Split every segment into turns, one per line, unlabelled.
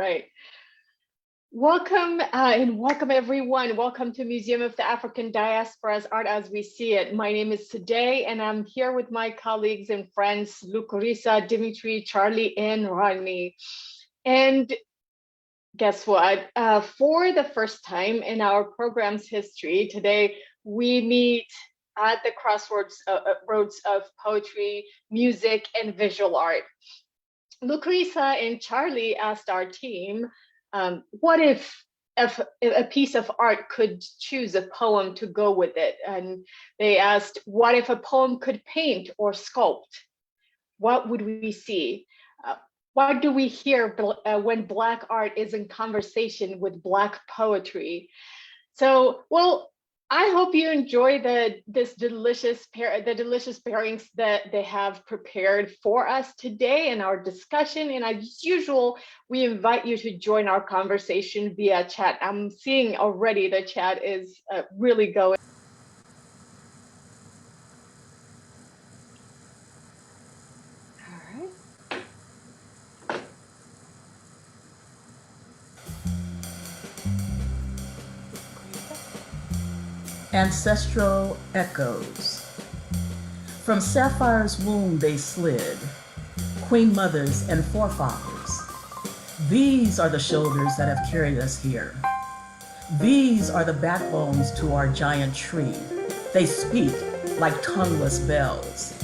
Right. Welcome and welcome everyone. Welcome to Museum of the African Diaspora's Art as We See It. My name is Sadeh and I'm here with my colleagues and friends, Lucarisa, Dimitri, Charlie, and Rodney. And guess what? For the first time in our program's history, today we meet at the crossroads roads of poetry, music, and visual art. Lucarisa and Charlie asked our team, what if a piece of art could choose a poem to go with it? And they asked, what if a poem could paint or sculpt? What would we see? What do we hear when Black art is in conversation with Black poetry? So, well, I hope you enjoy the delicious pairings that they have prepared for us today in our discussion. And as usual, we invite you to join our conversation via chat. I'm seeing already the chat is really going. All right.
Ancestral echoes. From Sapphire's womb they slid, queen mothers and forefathers. These are the shoulders that have carried us here. These are the backbones to our giant tree. They speak like tongueless bells.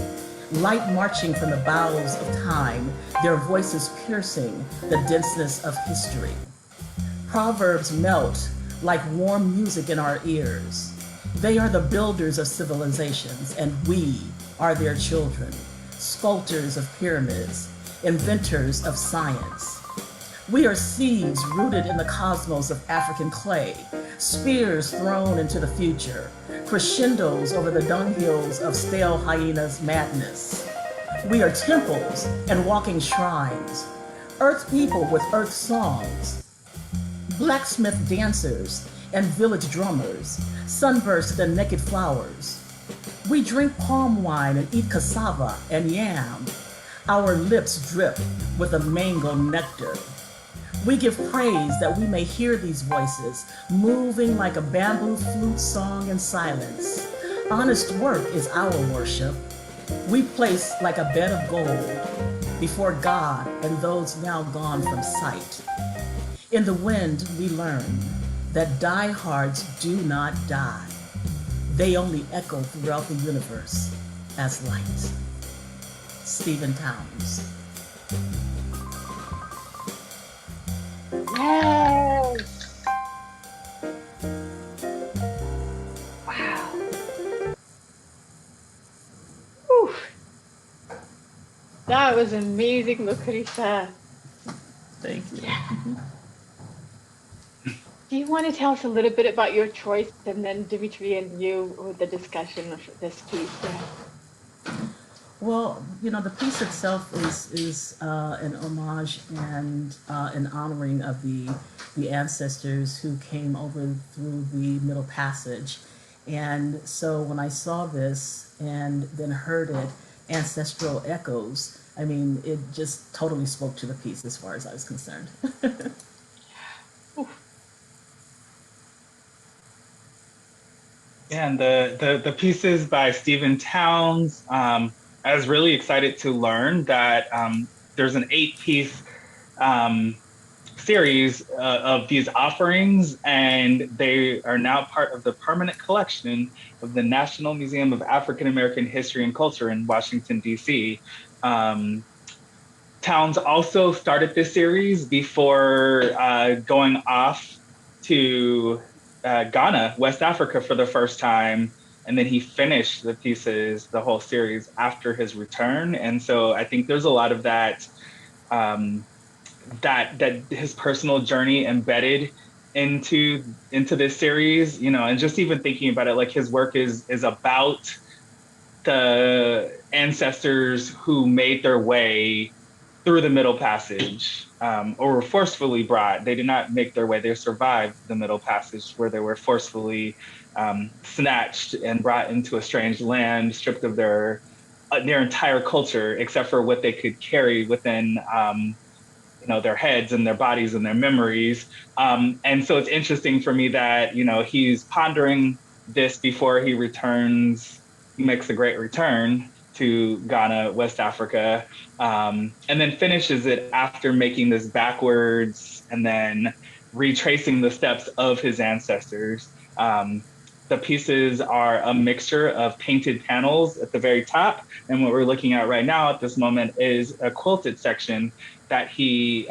Light marching from the bowels of time, their voices piercing the denseness of history. Proverbs melt like warm music in our ears. They are the builders of civilizations, and we are their children, sculptors of pyramids, inventors of science. We are seeds rooted in the cosmos of African clay, spears thrown into the future, crescendos over the dunghills of stale hyenas' madness. We are temples and walking shrines, earth people with earth songs, blacksmith dancers and village drummers, sunburst and naked flowers. We drink palm wine and eat cassava and yam. Our lips drip with a mango nectar. We give praise that we may hear these voices moving like a bamboo flute song in silence. Honest work is our worship. We place like a bed of gold before God and those now gone from sight. In the wind, we learn that diehards do not die. They only echo throughout the universe as light. Stephen Towns.
Yes. Wow. Whew. That was amazing, Lucarisa.
Thank you.
Yeah. Do you want to tell us a little bit about your choice, and then Dimitri and you with the discussion of this piece?
Well, the piece itself is an homage and an honoring of the ancestors who came over through the Middle Passage. And so when I saw this and then heard it, ancestral echoes, I mean, it just totally spoke to the piece as far as I was concerned.
Yeah, and the pieces by Stephen Towns. I was really excited to learn that there's an 8-piece series of these offerings, and they are now part of the permanent collection of the National Museum of African American History and Culture in Washington, D.C. Towns also started this series before going off to Ghana, West Africa, for the first time. And then he finished the pieces, the whole series, after his return. And so I think there's a lot of that, that his personal journey embedded into this series, and just even thinking about it, like his work is about the ancestors who made their way through the Middle Passage, or were forcefully brought. They did not make their way, they survived the Middle Passage, where they were forcefully snatched and brought into a strange land, stripped of their entire culture, except for what they could carry within their heads and their bodies and their memories. And so it's interesting for me that, he's pondering this before he returns, he makes a great return to Ghana, West Africa, and then finishes it after making this backwards and then retracing the steps of his ancestors. The pieces are a mixture of painted panels at the very top. And what we're looking at right now at this moment is a quilted section that he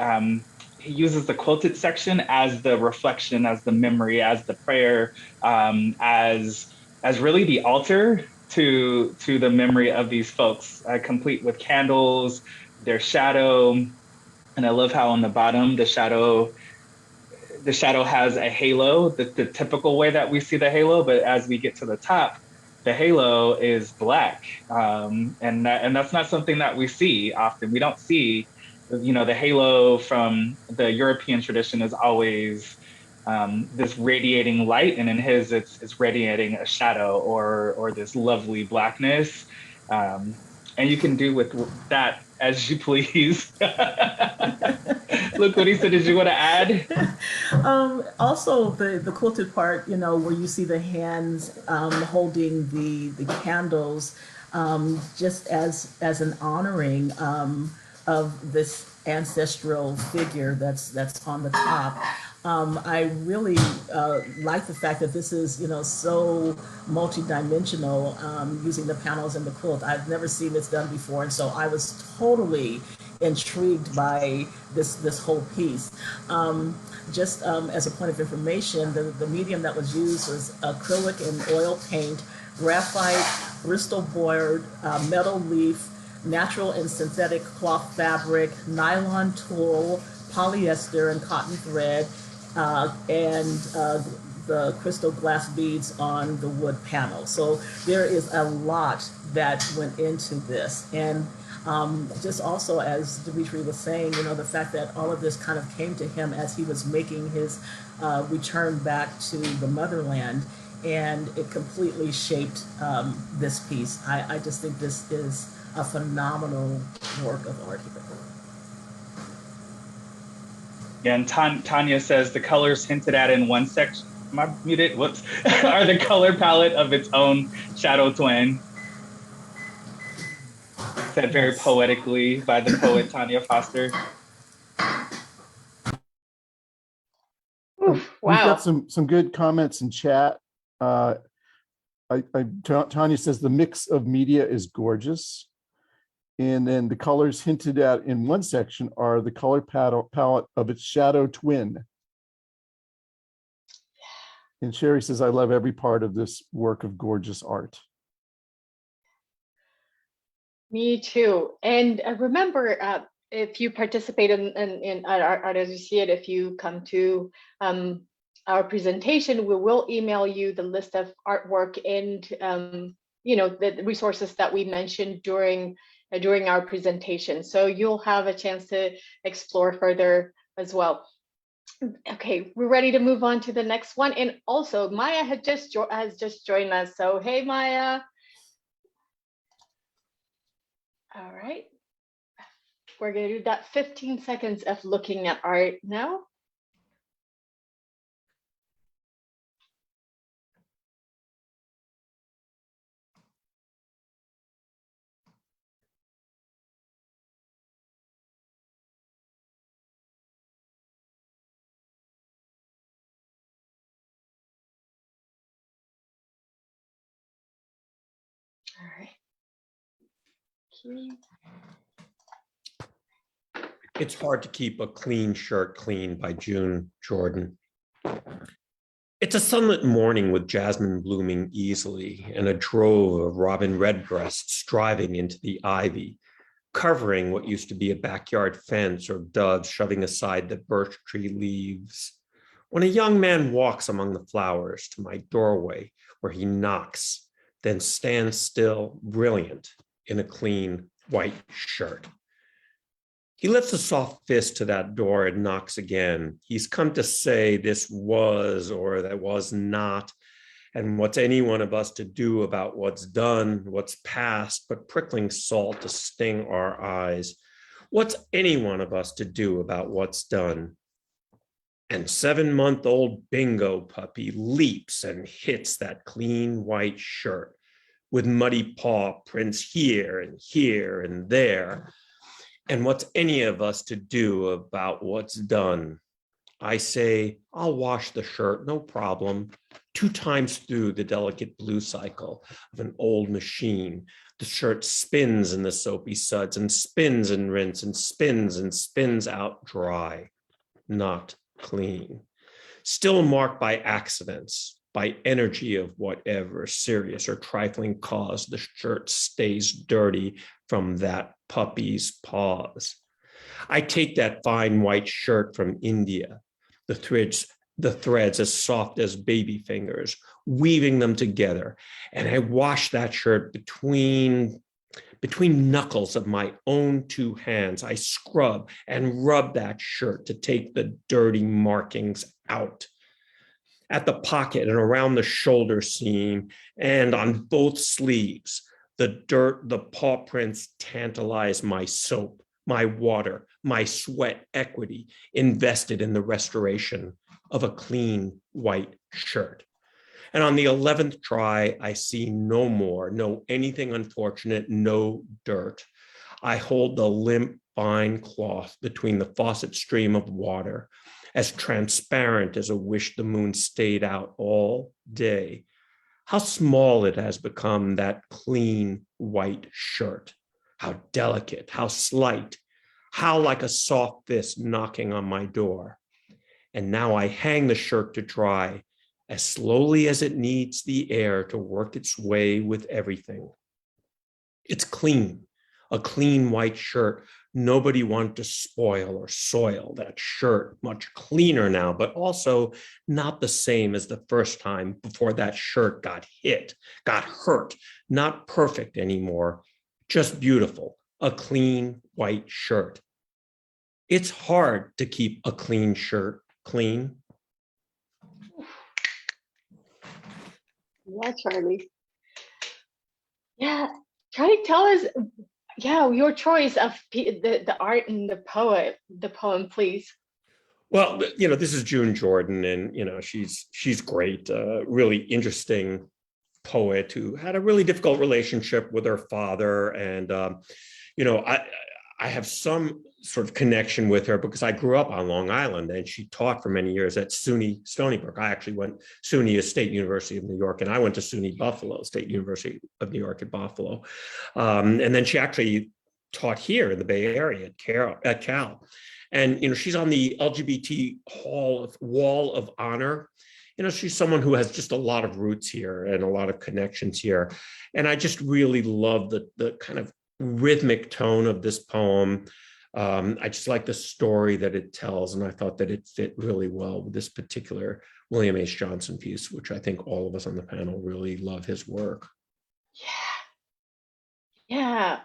uses the quilted section as the reflection, as the memory, as the prayer, as really the altar to the memory of these folks, complete with candles, their shadow. And I love how on the bottom, the shadow has a halo, the typical way that we see the halo, but as we get to the top, the halo is black. And that's not something that we see often. We don't see, the halo from the European tradition is always this radiating light, and in his, it's radiating a shadow or this lovely blackness. And you can do with that as you please. Look what he said. Did you want to add?
Also, the quilted part, where you see the hands holding the candles, just as an honoring of this ancestral figure that's on the top. I really like the fact that this is, so multi-dimensional, using the panels and the quilt. I've never seen this done before, and so I was totally intrigued by this whole piece. Just as a point of information, the medium that was used was acrylic and oil paint, graphite, Bristol board, metal leaf, natural and synthetic cloth fabric, nylon tulle, polyester, and cotton thread, and the crystal glass beads on the wood panel. So there is a lot that went into this. And just also, as Dimitri was saying, the fact that all of this kind of came to him as he was making his return back to the motherland, and it completely shaped this piece. I just think this is a phenomenal work of art here.
Yeah, and Tanya says the colors hinted at in one section, am I muted? Whoops. Are the color palette of its own shadow twin. Said very poetically by the poet Tanya Foster.
Oof, wow.
We've got some good comments in chat. Tanya says the mix of media is gorgeous. And then the colors hinted at in one section are the color palette of its shadow twin. And Sherry says, I love every part of this work of gorgeous art.
Me too. And remember, if you participate in Art As You See It, if you come to our presentation, we will email you the list of artwork and the resources that we mentioned during our presentation. So you'll have a chance to explore further as well. Okay, we're ready to move on to the next one. And also Maya has just joined us. So hey, Maya. All right. We're going to do that 15 seconds of looking at art now. All right.
It's hard to keep a clean shirt clean by June Jordan. It's a sunlit morning with jasmine blooming easily and a drove of robin redbreasts driving into the ivy, covering what used to be a backyard fence, or doves shoving aside the birch tree leaves. When a young man walks among the flowers to my doorway, where he knocks, then stands still, brilliant, in a clean white shirt. He lifts a soft fist to that door and knocks again. He's come to say this was or that was not, and what's any one of us to do about what's done, what's past, but prickling salt to sting our eyes. What's any one of us to do about what's done? And 7-month-old Bingo puppy leaps and hits that clean white shirt with muddy paw prints here and there. And what's any of us to do about what's done? I say, I'll wash the shirt, no problem. 2 times through the delicate blue cycle of an old machine, the shirt spins in the soapy suds and spins and rinse and spins out dry, not clean. Still marked by accidents, by energy of whatever serious or trifling cause, the shirt stays dirty from that puppy's paws. I take that fine white shirt from India, the threads as soft as baby fingers, weaving them together, and I wash that shirt between knuckles of my own 2 hands. I scrub and rub that shirt to take the dirty markings out. At the pocket and around the shoulder seam and on both sleeves, the dirt, the paw prints tantalize my soap, my water, my sweat equity invested in the restoration of a clean white shirt. And on the 11th try, I see no more, no anything unfortunate, no dirt. I hold the limp, fine cloth between the faucet stream of water, as transparent as a wish the moon stayed out all day. How small it has become, that clean white shirt. How delicate, how slight, how like a soft fist knocking on my door. And now I hang the shirt to dry, as slowly as it needs the air to work its way with everything. It's clean, a clean white shirt. Nobody wanted to spoil or soil that shirt. Much cleaner now, but also not the same as the first time before that shirt got hit, got hurt. Not perfect anymore, just beautiful, a clean white shirt. It's hard to keep a clean shirt clean.
Yeah, Charlie. Yeah, Charlie, tell us, yeah, your choice of the art and the poem, please.
Well, this is June Jordan, and she's great, really interesting poet who had a really difficult relationship with her father, and I have some sort of connection with her because I grew up on Long Island and she taught for many years at SUNY Stony Brook. I actually went, SUNY is State University of New York, and I went to SUNY Buffalo, State University of New York at Buffalo. And then she actually taught here in the Bay Area at Cal. And, she's on the LGBT Wall of Honor. She's someone who has just a lot of roots here and a lot of connections here. And I just really love the kind of rhythmic tone of this poem. I just like the story that it tells, and I thought that it fit really well with this particular William H. Johnson piece, which I think all of us on the panel really love his work.
Yeah.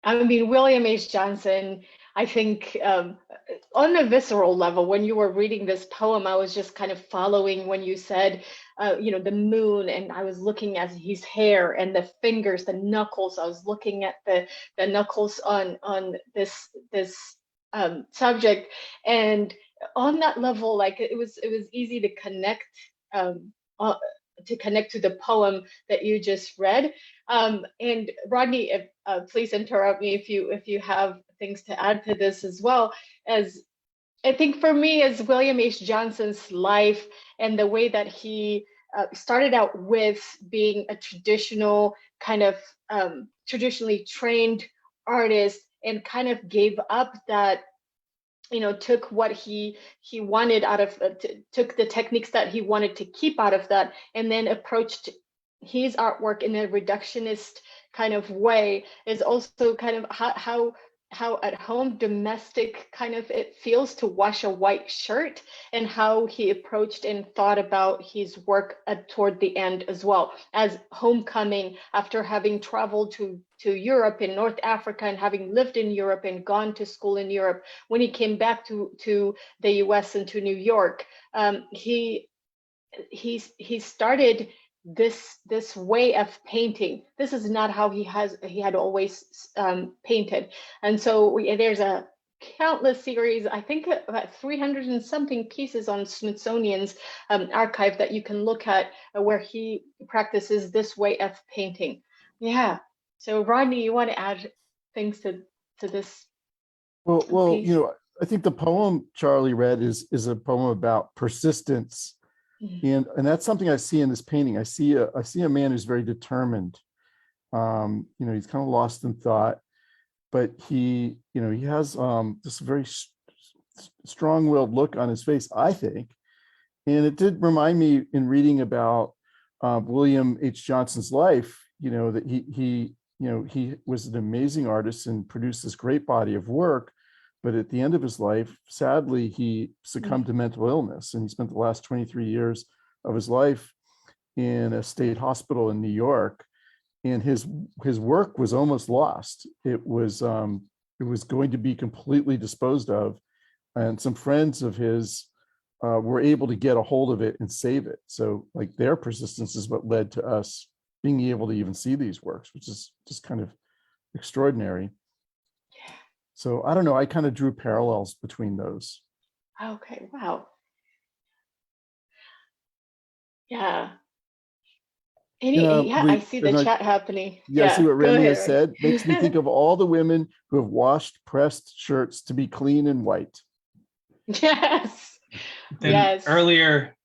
I mean, William H. Johnson, I think on a visceral level, when you were reading this poem, I was just kind of following when you said, the moon, and I was looking at his hair and the fingers, the knuckles. I was looking at the knuckles on this subject, and on that level, like it was easy to connect to the poem that you just read. And Rodney, please interrupt me if you have things to add to this as well. As I think for me, as William H. Johnson's life and the way that he started out with being a traditional kind of traditionally trained artist, and kind of gave up that, took what he wanted out of took the techniques that he wanted to keep out of that, and then approached his artwork in a reductionist kind of way, is also kind of how at home domestic kind of it feels to wash a white shirt, and how he approached and thought about his work toward the end as well, as homecoming after having traveled to Europe and North Africa, and having lived in Europe and gone to school in Europe. When he came back to the US and to New York, he started this way of painting. This is not how he had always painted. And so there's a countless series, I think about 300 and something pieces on Smithsonian's archive that you can look at where he practices this way of painting. Yeah. So Rodney, you want to add things to this?
Well,
piece?
I think the poem Charlie read is a poem about persistence. And that's something I see in this painting. I see a man who's very determined. He's kind of lost in thought, but he has this very strong-willed look on his face, I think. And it did remind me in reading about William H. Johnson's life, that he was an amazing artist and produced this great body of work. But at the end of his life, sadly, he succumbed to mental illness, and he spent the last 23 years of his life in a state hospital in New York. And his work was almost lost. It was going to be completely disposed of, and some friends of his were able to get a hold of it and save it. So, like, their persistence is what led to us being able to even see these works, which is just kind of extraordinary. So I don't know, I kind of drew parallels between those.
Okay, wow. Yeah. I see the chat happening.
Yeah, see what
go
Remy
ahead.
has said? Makes me think of all the women who have washed pressed shirts to be clean and white.
Yes.
Then
yes.
Earlier,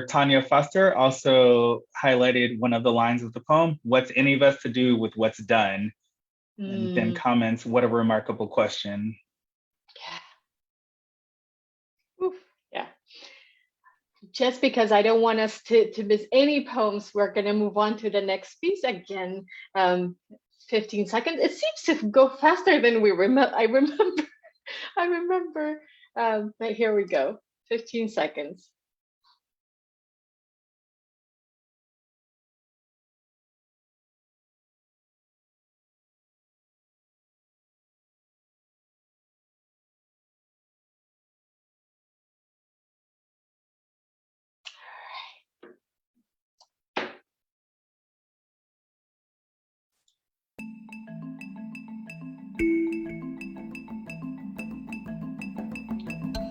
Tanya Foster also highlighted one of the lines of the poem, "What's any of us to do with what's done?" And then comments, "What a remarkable question."
Yeah. Oof. Yeah. Just because I don't want us to miss any poems, we're going to move on to the next piece again. 15 seconds. It seems to go faster than we remember. I remember. But here we go. 15 seconds.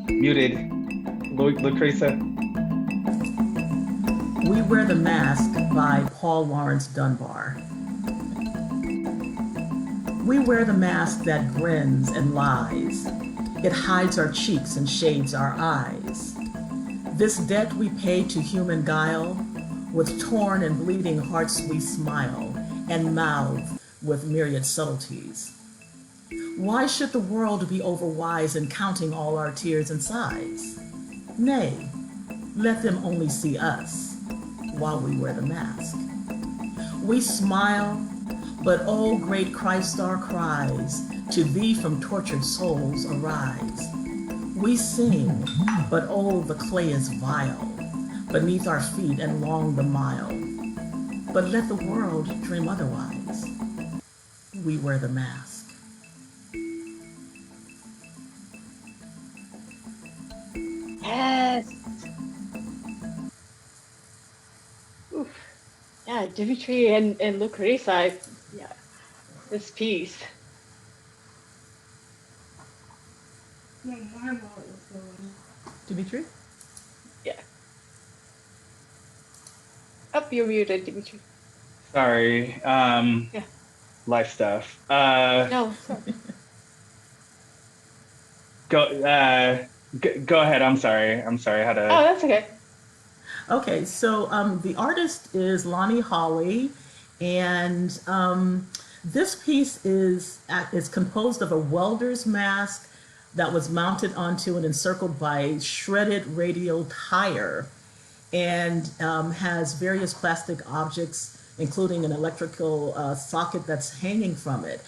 Muted. Lucreza.
We Wear the Mask by Paul Lawrence Dunbar. We wear the mask that grins and lies. It hides our cheeks and shades our eyes. This debt we pay to human guile, with torn and bleeding hearts we smile and mouth with myriad subtleties. Why should the world be overwise in counting all our tears and sighs? Nay, let them only see us while we wear the mask. We smile, but oh, great Christ our cries, to thee from tortured souls arise. We sing, but oh, the clay is vile, beneath our feet and long the mile. But let the world dream otherwise. We wear the mask.
Yes. Oof. Yeah, Dimitri and Lucreza. Yeah, this piece.
Dimitri?
Yeah. Up, you're muted, Dimitri.
Sorry.
Yeah.
Life stuff.
No, sorry.
Go ahead. I'm sorry. I had to.
Oh, that's okay.
Okay, so the artist is Lonnie Hawley, and this piece is composed of a welder's mask that was mounted onto and encircled by shredded radial tire, and has various plastic objects, including an electrical socket that's hanging from it.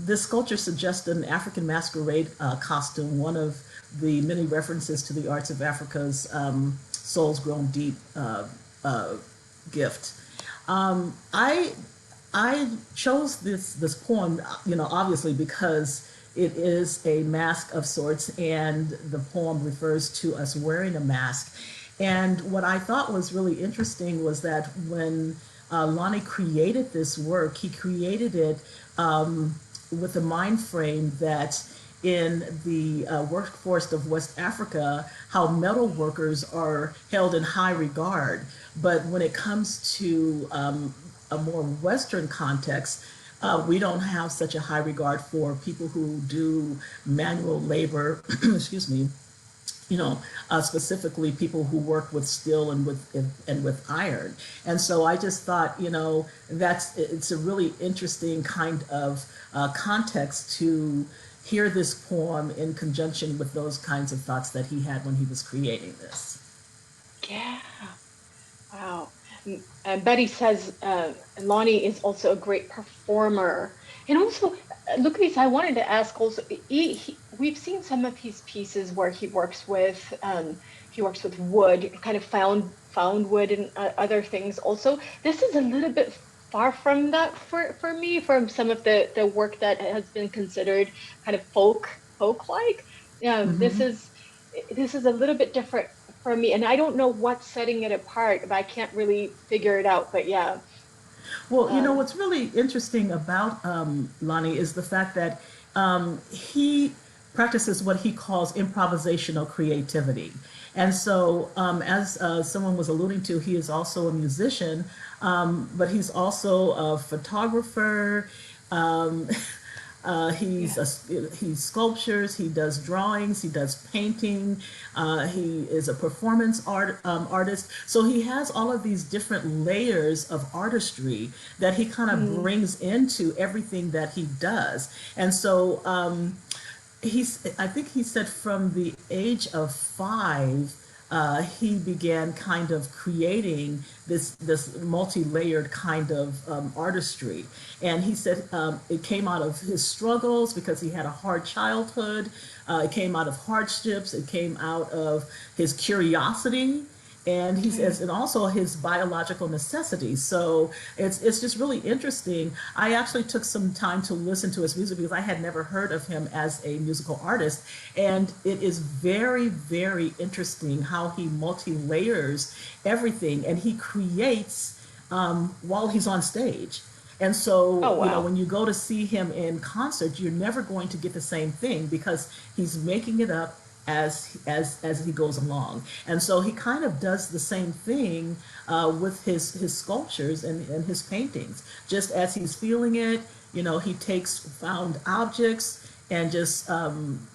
This sculpture suggests an African masquerade costume, one of the many references to the arts of Africa's Souls Grown Deep gift. I chose this poem, obviously because it is a mask of sorts, and the poem refers to us wearing a mask. And what I thought was really interesting was that when Lonnie created this work, he created it with the mind frame that in the workforce of West Africa, how metal workers are held in high regard. But when it comes to a more Western context, we don't have such a high regard for people who do manual labor, excuse me, specifically people who work with steel and with iron. And so I just thought, it's a really interesting kind of context to hear this poem in conjunction with those kinds of thoughts that he had when he was creating this.
Yeah. Wow. And Betty says Lonnie is also a great performer. And also, Lucas, I wanted to ask also, we've seen some of his pieces where he works with wood, kind of found wood and other things also. This is a little bit far from that for me, from some of the work that has been considered kind of folk-like. Yeah,
Mm-hmm.
this is a little bit different for me, and I don't know what's setting it apart, but I can't really figure it out. But yeah,
Well,
um,
what's really interesting about Lonnie is the fact that he practices what he calls improvisational creativity. And so, as someone was alluding to, he is also a musician, but he's also a photographer. Um,
yeah.
he sculptures, he does drawings, he does painting, he is a performance artist. So he has all of these different layers of artistry that he kind of
Mm,
brings into everything that he does. And so I think he said from the age of 5, he began kind of creating this multi-layered kind of artistry. And he said it came out of his struggles because he had a hard childhood. It came out of hardships. It came out of his curiosity, and he
yeah.
says, and also his biological necessities. So it's just really interesting. I actually took some time to listen to his music because I had never heard of him as a musical artist, and it is very, very interesting how he multi layers everything, and he creates while he's on stage. And so,
Oh wow.
when you go to see him in concert, you're never going to get the same thing because he's making it up as he goes along. And so he kind of does the same thing with his sculptures and his paintings. Just as he's feeling it, he takes found objects and just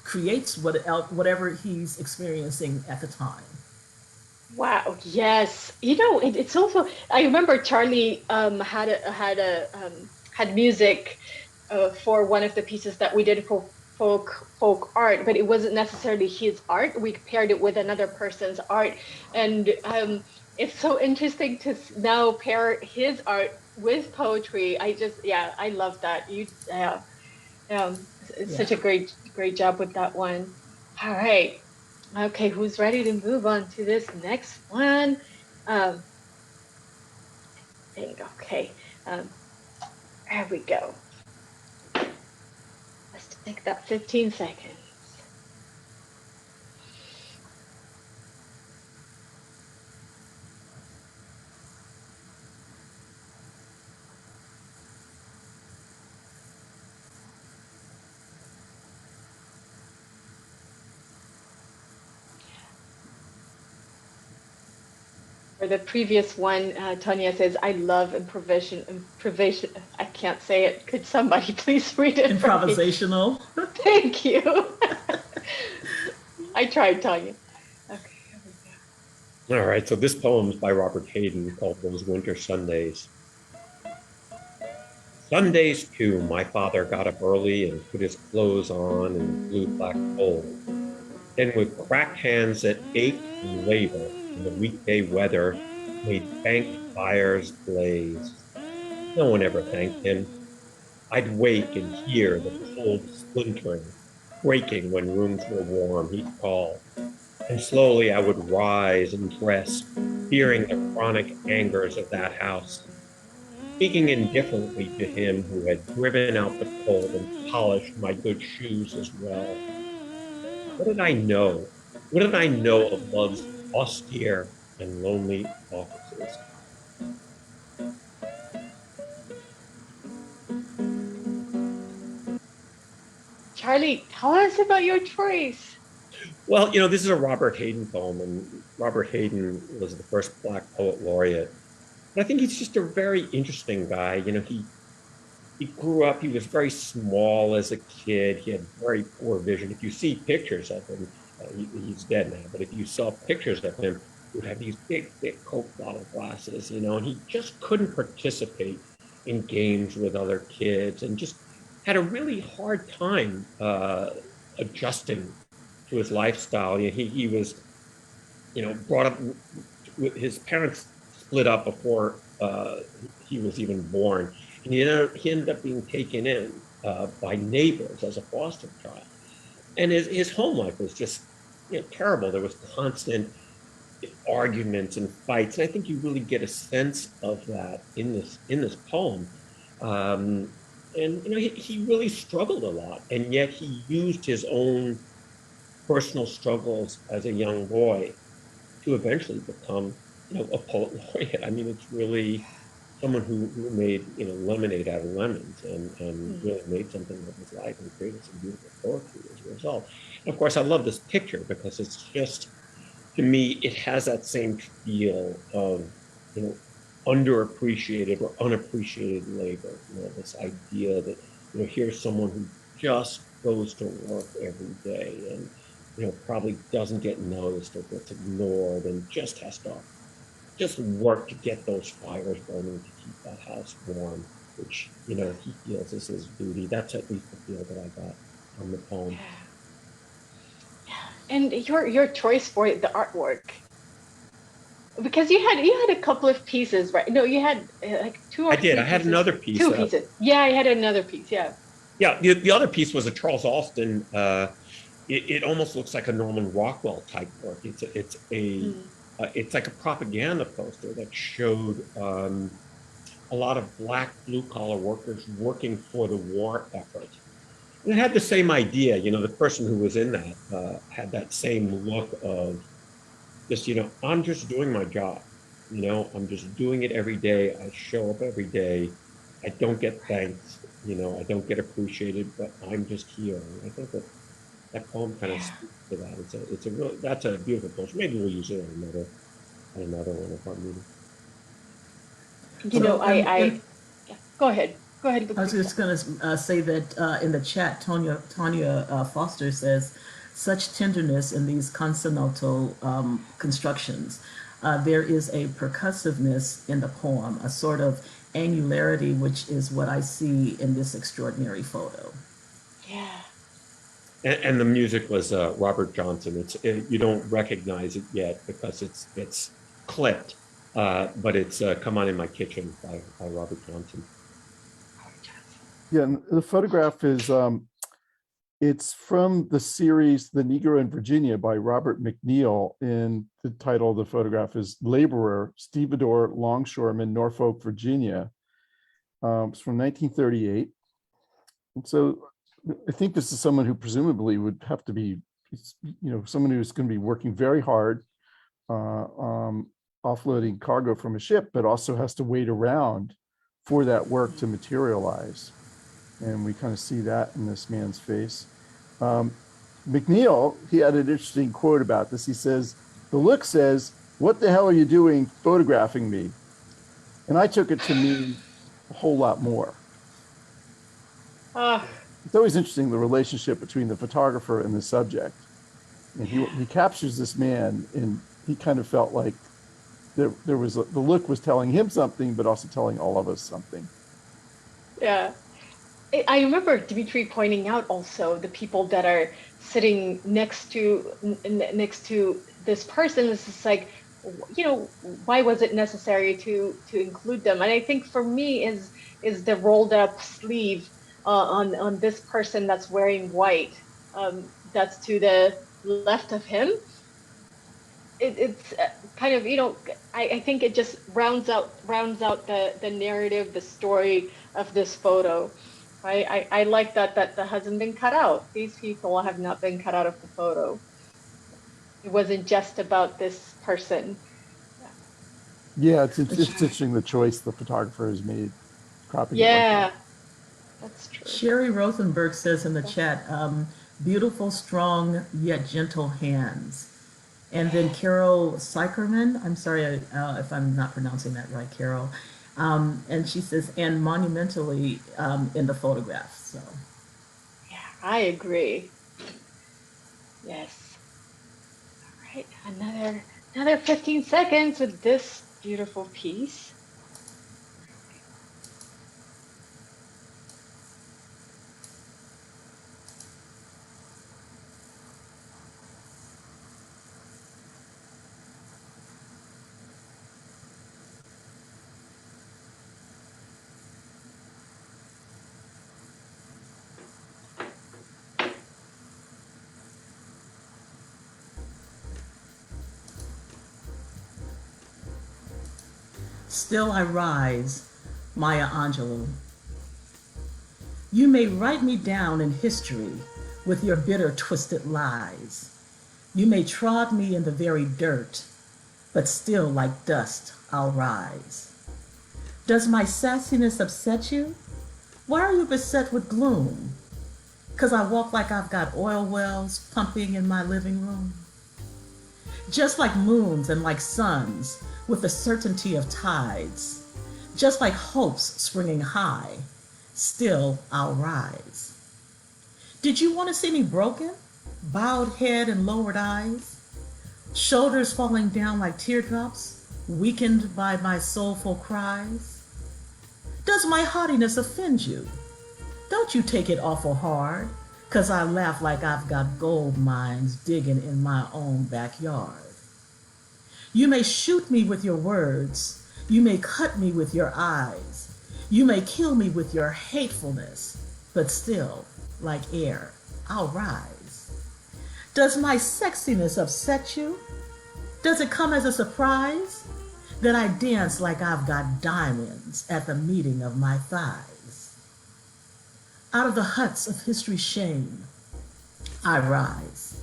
creates whatever he's experiencing at the time.
Wow. Yes. It's also, I remember Charlie had music for one of the pieces that we did for folk art, but it wasn't necessarily his art. We paired it with another person's art, and it's so interesting to now pair his art with poetry. Yeah, I love that. It's
Yeah.
such a great job with that one. All right. Okay, who's ready to move on to this next one? Um, I think, okay. Um, there we go. Let's take that 15 seconds. For the previous one, Tanya says, I love improvisation. I can't say it. Could somebody please read it for me?
Improvisational.
Thank you. I tried, Tanya. Okay, here we go.
All right, so this poem is by Robert Hayden called Those Winter Sundays. Sundays, too, my father got up early and put his clothes on in the blue black cold. Then, with cracked hands that ached from labor in the weekday weather, made banked fires blaze. No one ever thanked him. I'd wake and hear the cold splintering, breaking when rooms were warm, he'd call. And slowly I would rise and dress, fearing the chronic angers of that house, speaking indifferently to him who had driven out the cold and polished my good shoes as well. What did I know? What did I know of love's austere and lonely offices.
Charlie, tell us about your choice.
Well, this is a Robert Hayden poem, and Robert Hayden was the first Black poet laureate. And I think he's just a very interesting guy. He grew up, he was very small as a kid. He had very poor vision. If you see pictures of him, he's dead now, but if you saw pictures of him, he would have these big, thick Coke bottle glasses, and he just couldn't participate in games with other kids and just had a really hard time adjusting to his lifestyle. He was, brought up with his parents split up before he was even born. And he ended up being taken in by neighbors as a foster child. And his home life was just terrible. There was constant arguments and fights. And I think you really get a sense of that in this poem. And he really struggled a lot. And yet he used his own personal struggles as a young boy to eventually become a poet laureate. I mean, it's really someone who made lemonade out of lemons and really made something of his life and created some beautiful poetry as a result. And of course, I love this picture because it's just, to me, it has that same feel of underappreciated or unappreciated labor. This idea that here's someone who just goes to work every day and probably doesn't get noticed or gets ignored and just has to just work to get those fires burning to keep that house warm, which he feels is his duty. That's at least the feel that I got from the poem.
And your choice for the artwork, because you had a couple of pieces, right? No, you had like two or
I did.
three
I had
pieces.
another piece.
Two pieces. Yeah, I had another piece. Yeah.
Yeah. The other piece was a Charles Alston. It almost looks like a Norman Rockwell type work. It's like a propaganda poster that showed a lot of Black blue-collar workers working for the war effort. And it had the same idea. The person who was in that had that same look of just, I'm just doing my job. I'm just doing it every day. I show up every day. I don't get thanks. I don't get appreciated, but I'm just here. And I think that poem kind of speaks to that. That's a beautiful poem. Maybe we'll use it on another one of our meetings.
Yeah, go ahead. Go ahead.
I was just going to say that in the chat, Tanya Foster says, such tenderness in these consonantal constructions. There is a percussiveness in the poem, a sort of angularity, which is what I see in this extraordinary photo.
Yeah.
And the music was Robert Johnson. You don't recognize it yet because it's clipped, but it's "Come On in My Kitchen" by Robert Johnson.
Yeah, and the photograph is it's from the series "The Negro in Virginia" by Robert McNeil, and the title of the photograph is "Laborer, Stevedore Longshoreman, Norfolk, Virginia." It's from 1938, and so I think this is someone who presumably would have to be, someone who's going to be working very hard, offloading cargo from a ship, but also has to wait around for that work to materialize. And we kind of see that in this man's face. McNeil, he had an interesting quote about this. He says, "The look says, 'What the hell are you doing photographing me?' And I took it to mean a whole lot more." It's always interesting, the relationship between the photographer and the subject. And he captures this man, and he kind of felt like there was the look was telling him something, but also telling all of us something.
Yeah. I remember Dimitri pointing out also the people that are sitting next to this person. It's just like, why was it necessary to include them? And I think for me is the rolled up sleeve on this person that's wearing white, that's to the left of him. It's kind of, I think it just rounds out the narrative, the story of this photo. I like that hasn't been cut out. These people have not been cut out of the photo. It wasn't just about this person.
Yeah, it's interesting the choice the photographer has made, cropping it like
Yeah,
that.
that's true.
Sherry Rothenberg says in the chat, beautiful, strong, yet gentle hands. And then Carol Sykerman, I'm sorry if I'm not pronouncing that right, Carol. And she says, and monumentally in the photograph. So,
Yeah, I agree. Yes. All right, another 15 seconds with this beautiful piece.
still I rise, Maya Angelou. You may write me down in history with your bitter, twisted lies. You may trod me in the very dirt, but still like dust I'll rise. Does my sassiness upset you? Why are you beset with gloom? 'Cause I walk like I've got oil wells pumping in my living room? Just like moons and like suns with the certainty of tides, just like hopes springing high, still I'll rise. Did you want to see me broken? Bowed head and lowered eyes? Shoulders falling down like teardrops, weakened by my soulful cries? Does my haughtiness offend you? Don't you take it awful hard, 'cause I laugh like I've got gold mines digging in my own backyard. You may shoot me with your words, you may cut me with your eyes, you may kill me with your hatefulness, but still, like air, I'll rise. Does my sexiness upset you? Does it come as a surprise that I dance like I've got diamonds at the meeting of my thighs? Out of the huts of history's shame, I rise.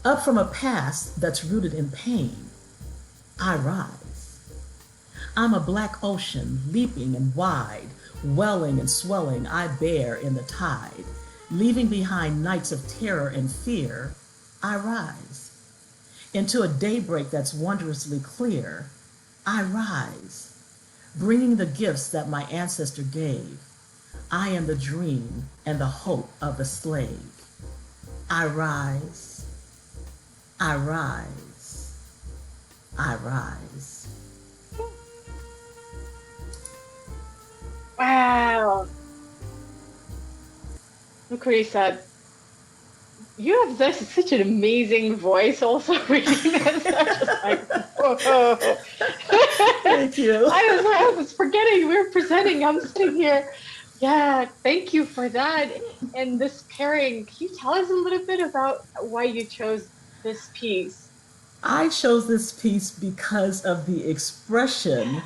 Up from a past that's rooted in pain, I rise. I'm a black ocean, leaping and wide, welling and swelling, I bear in the tide. Leaving behind nights of terror and fear, I rise. Into a daybreak that's wondrously clear, I rise. Bringing the gifts that my ancestor gave. I am the dream and the hope of the slave. I rise. I rise. I rise.
Wow. Look what he said. You have such an amazing voice also reading this. I'm just like, whoa.
Thank you.
I was forgetting we were presenting. I'm sitting here. Yeah, thank you for that. And this pairing, can you tell us a little bit about why you chose this piece?
I chose this piece because of the expression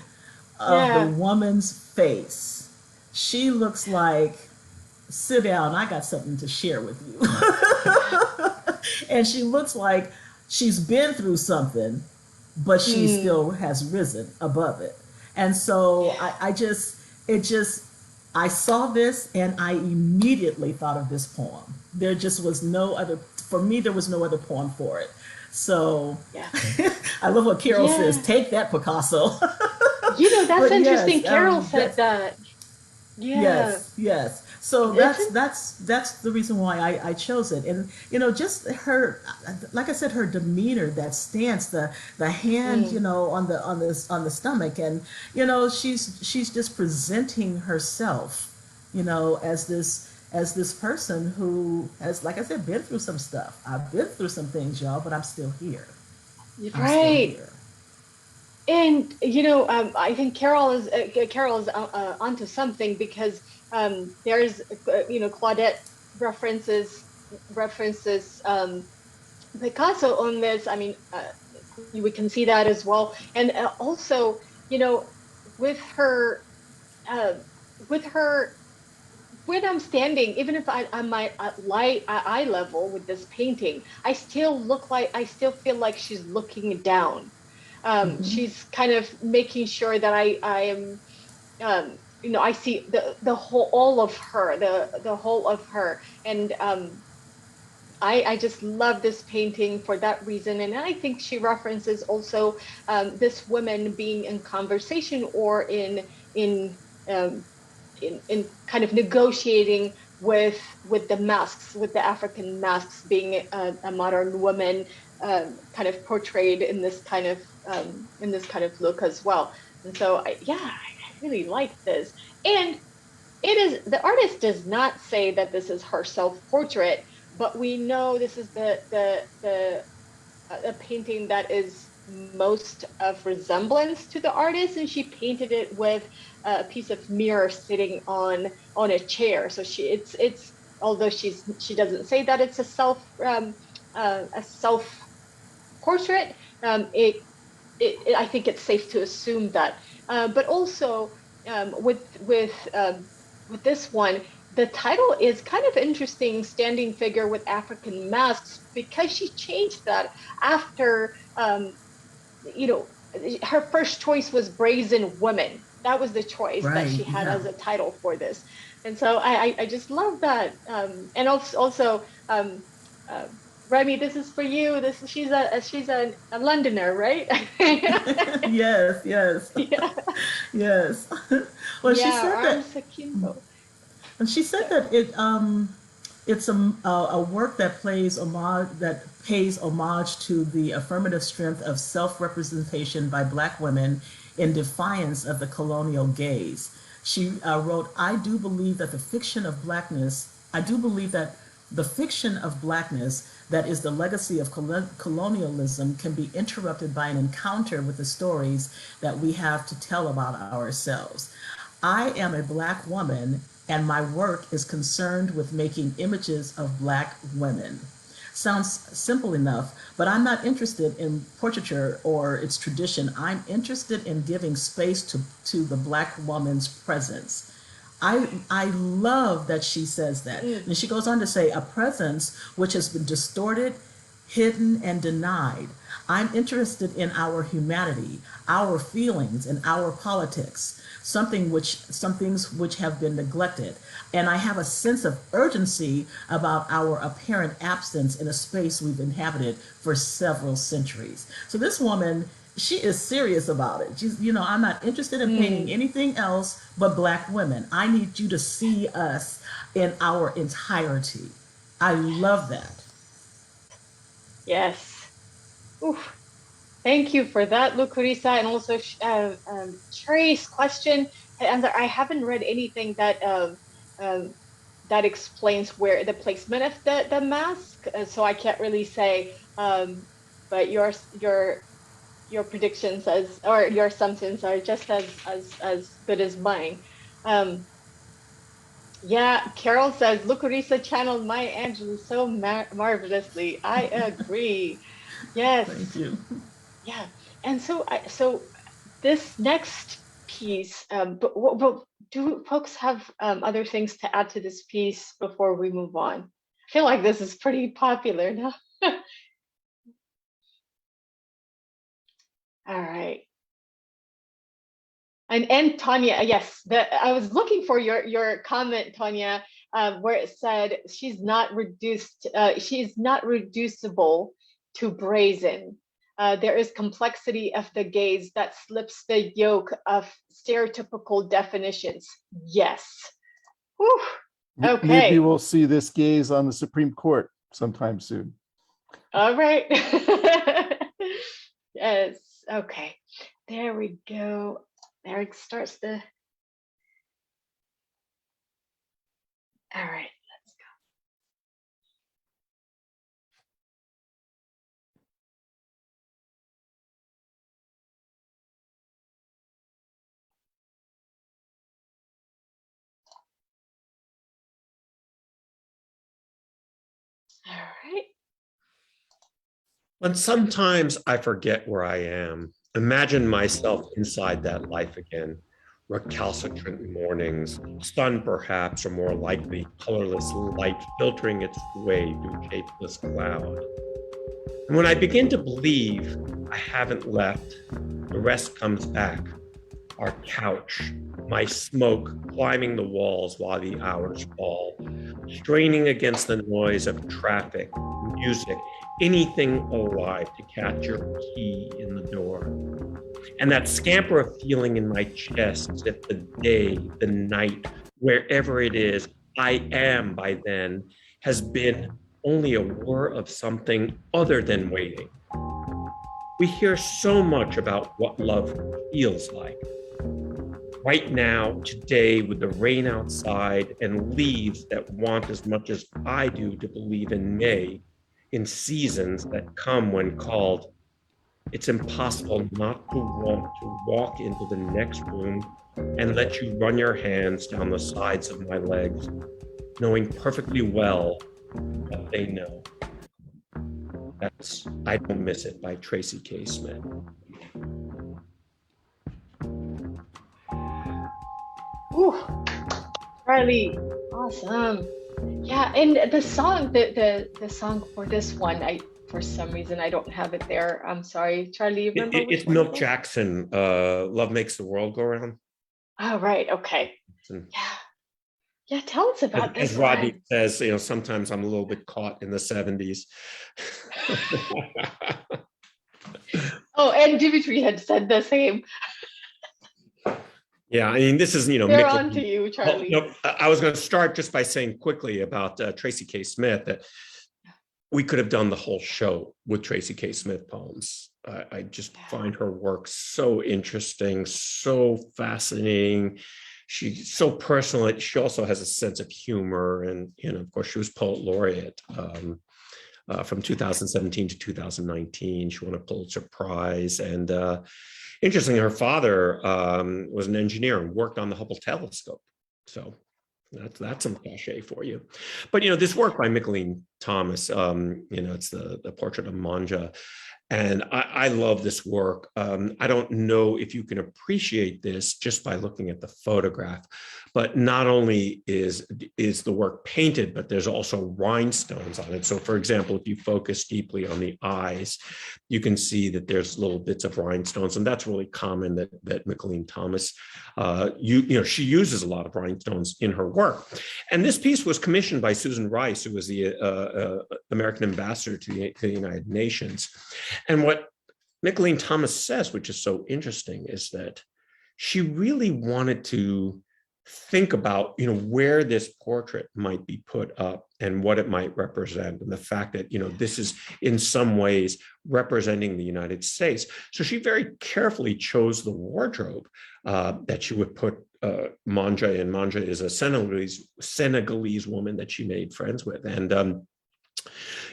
of the
Yeah.
woman's face. She looks like, sit down, I got something to share with you. And she looks like she's been through something, but she still has risen above it. And so I saw this and I immediately thought of this poem. There just was no other, for me, there was no other poem for it. So
Yeah.
I love what Carol
Yeah.
says, take that, Picasso.
That's
But
interesting.
yes,
Carol said that. Yeah.
Yes. So
Isn't
that's the reason why I chose it. And just her, like I said, her demeanor, that stance, the hand, on the stomach, and she's just presenting herself, as this person who has, like I said, been through some stuff. I've been through some things, y'all, but I'm still here. I'm still
right.
here.
And I think Carol is onto something, because there's Claudette references Picasso on this. I mean, we can see that as well, and also with her with her when I'm standing, even if I'm my eye level with this painting, I still feel like she's looking down. She's kind of making sure that I am, I see the whole, all of her, the whole of her. And I just love this painting for that reason. And I think she references also this woman being in conversation or um, in kind of negotiating with the masks, with the African masks, being a modern woman kind of portrayed in this kind of look as well. And so I really like this. And it is, the artist does not say that this is her self-portrait, but we know this is the a painting that is most of resemblance to the artist, and she painted it with a piece of mirror sitting on a chair. So it's although she doesn't say that it's a self portrait, I think it's safe to assume that. But also with this one, the title is kind of interesting, Standing Figure with African Masks, because she changed that after, her first choice was Brazen Women. That was the choice that she had as a title for this. And so I just love that. And also Remy, this is for you. She's a Londoner, right?
Yes.
Yeah.
Yes. Well,
Yeah,
she said
arms
that.
akimbo.
And she said that it's a work that pays homage to the affirmative strength of self-representation by Black women in defiance of the colonial gaze. She wrote, I do believe that the fiction of Blackness that is the legacy of colonialism can be interrupted by an encounter with the stories that we have to tell about ourselves. I am a Black woman, and my work is concerned with making images of Black women. Sounds simple enough, but I'm not interested in portraiture or its tradition. I'm interested in giving space to the Black woman's presence. I love that she says that. And she goes on to say, a presence which has been distorted, hidden, and denied. I'm interested in our humanity, our feelings, and our politics, some things which have been neglected. And I have a sense of urgency about our apparent absence in a space we've inhabited for several centuries. So this woman, she is serious about it. She's, I'm not interested in painting anything else but Black women. I need you to see us in our entirety. I love that.
Yes. Oof. Thank you for that, Lucurisa, and also Cherry's question. And I haven't read anything that explains where the placement of the mask, so I can't really say. But your predictions or your assumptions are just as good as mine. Yeah, Carol says, Lucurisa channeled Maya Angelou so marvelously. I agree. Yes.
Thank you.
Yeah. And so this next piece, but do folks have other things to add to this piece before we move on? I feel like this is pretty popular now. All right. And Tanya, yes, I was looking for your comment, Tanya, where it said she's not reducible to brazen. There is complexity of the gaze that slips the yoke of stereotypical definitions. Yes. Whew. Okay.
Maybe we'll see this gaze on the Supreme Court sometime soon.
All right. Yes. Okay. There we go. There it starts the. All right, let's go. All right.
But sometimes I forget where I am. Imagine myself inside that life again. Recalcitrant mornings, sun perhaps, or more likely colorless light filtering its way through shapeless cloud. And when I begin to believe I haven't left, The rest comes back. Our couch, my smoke climbing the walls while the hours fall, straining against the noise of traffic, music, anything alive to catch your key in the door. And that scamper of feeling in my chest as if the day, the night, wherever it is, I am by then, has been only a whir of something other than waiting. We hear so much about what love feels like. Right now, today, with the rain outside and leaves that want as much as I do to believe in May, in seasons that come when called, it's impossible not to want to walk into the next room and let you run your hands down the sides of my legs, knowing perfectly well what they know. That's I Don't Miss It by Tracy K. Smith.
Ooh, Charlie, awesome. Yeah, and the song, the song for this one, for some reason I don't have it there. I'm sorry, Charlie. You remember which
It's
one
Milk
it is?
Jackson. Love Makes the World Go Round.
Oh, right. Okay. Yeah. Yeah. Tell us about this
As Rodney
one.
says, sometimes I'm a little bit caught in the 70s.
Oh, and Dimitri had said the same.
Yeah, I mean, this is,
They're on to you,
Well,
Charlie.
I was going to start just by saying quickly about Tracy K. Smith that we could have done the whole show with Tracy K. Smith poems. I just find her work so interesting, so fascinating. She's so personal. She also has a sense of humor. And, of course, she was poet laureate from 2017 to 2019. She won a Pulitzer Prize. And interestingly, her father was an engineer and worked on the Hubble telescope. So that's some cachet for you. But, this work by Mickalene Thomas, it's the portrait of Manja. And I love this work. I don't know if you can appreciate this just by looking at the photograph, but not only is the work painted, but there's also rhinestones on it. So for example, if you focus deeply on the eyes, you can see that there's little bits of rhinestones, and that's really common that Mickalene Thomas, she uses a lot of rhinestones in her work. And this piece was commissioned by Susan Rice, who was the American ambassador to the United Nations. And what Mickalene Thomas says, which is so interesting, is that she really wanted to think about, where this portrait might be put up and what it might represent, and the fact that, this is in some ways representing the United States. So she very carefully chose the wardrobe that she would put Manja in. Manja is a Senegalese woman that she made friends with. And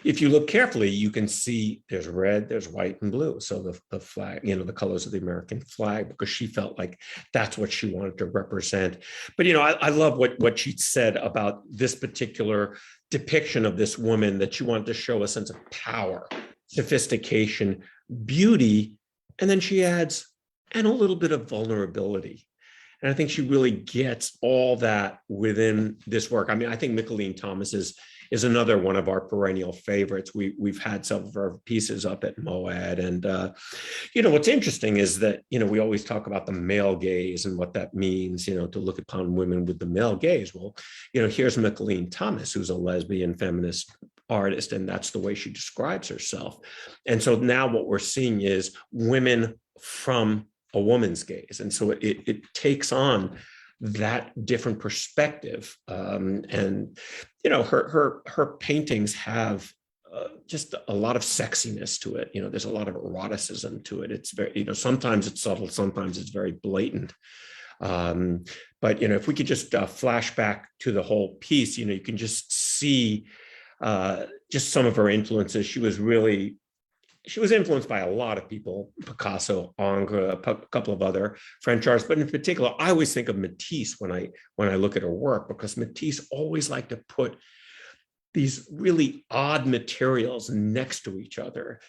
if you look carefully, you can see there's red, there's white, and blue. So the flag, the colors of the American flag, because she felt like that's what she wanted to represent. But, I love what she said about this particular depiction of this woman, that she wanted to show a sense of power, sophistication, beauty, and then she adds, and a little bit of vulnerability. And I think she really gets all that within this work. I mean, I think Mickalene Thomas is another one of our perennial favorites. We've had some of our pieces up at MoAD. And, what's interesting is that, we always talk about the male gaze and what that means, to look upon women with the male gaze. Well, here's Mickalene Thomas, who's a lesbian feminist artist, and that's the way she describes herself. And so now what we're seeing is women from a woman's gaze. And so it takes on that different perspective. And, her paintings have just a lot of sexiness to it. There's a lot of eroticism to it. It's very, sometimes it's subtle, sometimes it's very blatant. But, if we could just flash back to the whole piece, you can just see just some of her influences. She was influenced by a lot of people, Picasso, Ingres, a couple of other French artists, but in particular, I always think of Matisse when I look at her work, because Matisse always liked to put these really odd materials next to each other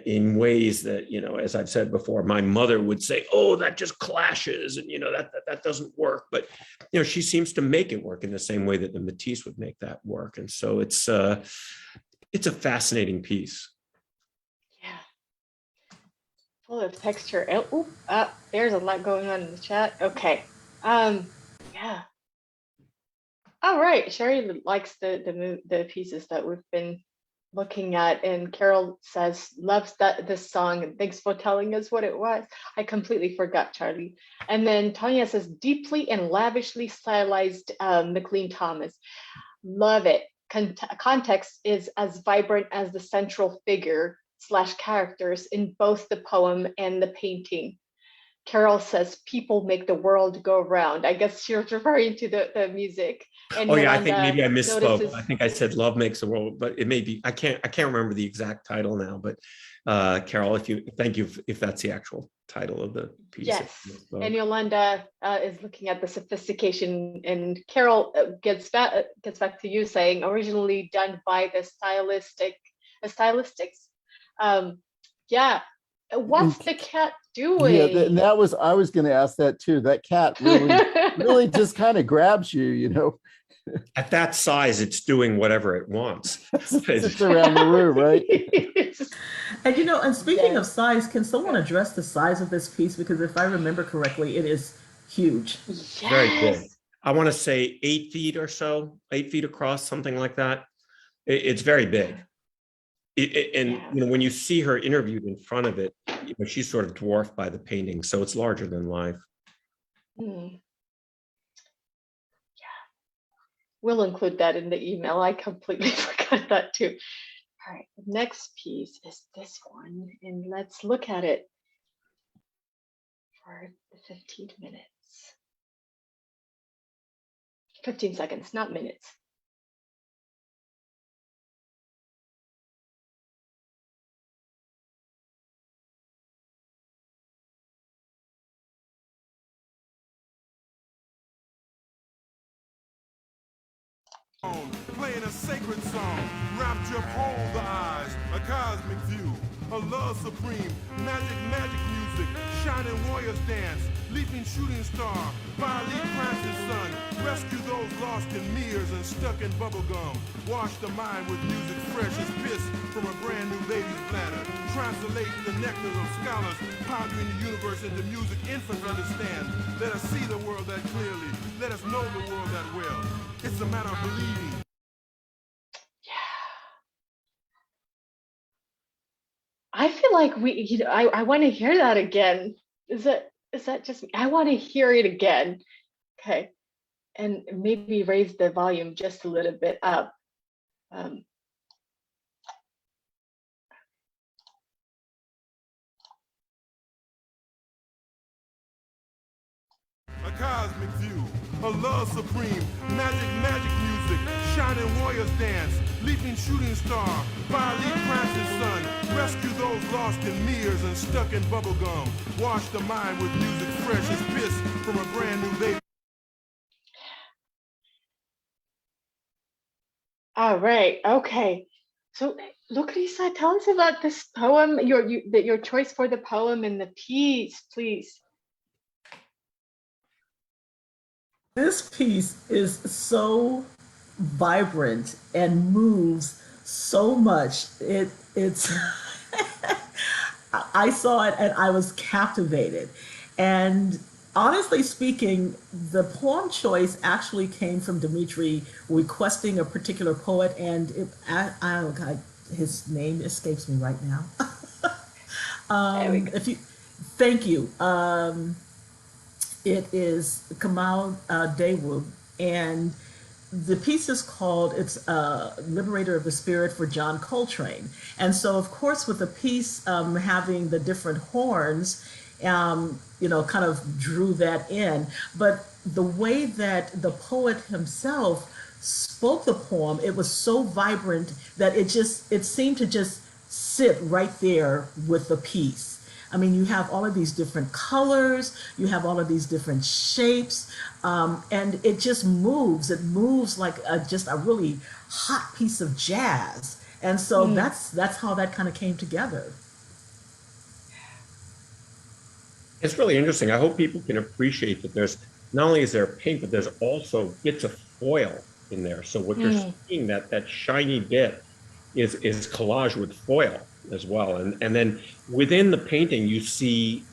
in ways that, as I've said before, my mother would say, "Oh, that just clashes," and that doesn't work. But she seems to make it work in the same way that the Matisse would make that work, and so it's a fascinating piece.
Full of texture. Oh, there's a lot going on in the chat. Okay. Yeah. All right. Sherry likes the pieces that we've been looking at, and Carol says loves this song and thanks for telling us what it was. I completely forgot, Charlie. And then Tanya says deeply and lavishly stylized McLean Thomas. Love it. Context is as vibrant as the central figure / characters in both the poem and the painting. Carol says people make the world go round. I guess she was referring to the music. And
Oh yeah, I think
Yolanda
maybe I misspoke.
notices,
I think I said "Love Makes the World," but it may be. I can't remember the exact title now. But Carol, thank you if that's the actual title of the piece.
yes. And Yolanda is looking at the sophistication, and Carol gets back to you saying originally done by the stylistics. Yeah. What's the cat doing?
Yeah, and I was going to ask that too. That cat really just kind of grabs you, you know.
At that size, it's doing whatever it wants.
It's around the room, right?
And and speaking of size, can someone address the size of this piece? Because if I remember correctly, it is huge.
Yes.
Very big. I want to say 8 feet or so, 8 feet across, something like that. It's very big. When you see her interviewed in front of it, she's sort of dwarfed by the painting, so it's larger than life.
Yeah, we'll include that in the email. I completely forgot that too. All right, the next piece is this one, and let's look at it for the 15 minutes. 15 seconds, not minutes.
Playing a sacred song, rapture hold the eyes, a cosmic view, a love supreme, magic music, shining warriors dance, leaping shooting star, fire leap crashing sun, rescue those lost in mirrors and stuck in bubblegum, wash the mind with music fresh as piss from a brand new baby's bladder, translating the nectar of scholars, pondering the universe into music infants understand. Let us see the world that clearly, let us know the world that well. It's a matter of believing.
I feel like I want to hear that again. Is that just me? I want to hear it again. Okay. And maybe raise the volume just a little bit up. A
cosmic view, a love supreme, magic music, shining warriors dance, leaping shooting star, fire leap crashing sun, rescue those lost in mirrors and stuck in bubblegum, wash the mind with music fresh as piss from a brand new baby.
All right, okay. So Lucreza, tell us about this poem, your choice for the poem and the piece, please.
This piece is so vibrant and moves so much. It's I saw it and I was captivated. And honestly speaking, the poem choice actually came from Dimitri requesting a particular poet, and his name escapes me right now. Thank you. It is Kamal Dawood, and the piece is called, it's Liberator of the Spirit for John Coltrane. And so, of course, with the piece having the different horns, kind of drew that in. But the way that the poet himself spoke the poem, it was so vibrant that it seemed to just sit right there with the piece. I mean, you have all of these different colors, you have all of these different shapes, and it just moves. It moves like just a really hot piece of jazz. And so that's how that kind of came together.
It's really interesting. I hope people can appreciate that there's, not only is there paint, but there's also bits of foil in there. So what you're seeing, that shiny bit is collage with foil. as well. And then within the painting, you see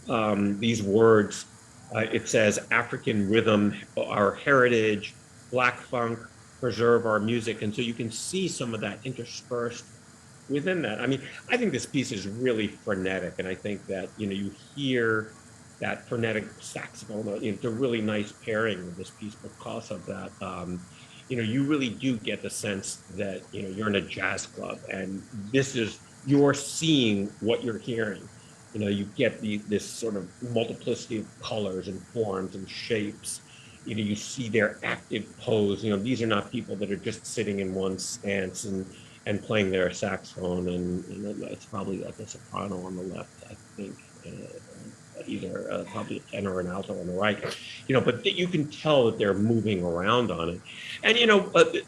these words. It says African rhythm, our heritage, Black funk, preserve our music. And so you can see some of that interspersed within that. I mean, I think this piece is really frenetic. And I think that, you hear that frenetic saxophone, it's a really nice pairing with this piece because of that. You really do get the sense that, you're in a jazz club and you're seeing what you're hearing. You get this sort of multiplicity of colors and forms and shapes. You see their active pose. These are not people that are just sitting in one stance and playing their saxophone, and it's probably like a soprano on the left, I think, either probably a tenor or an alto on the right, but you can tell that they're moving around on it. And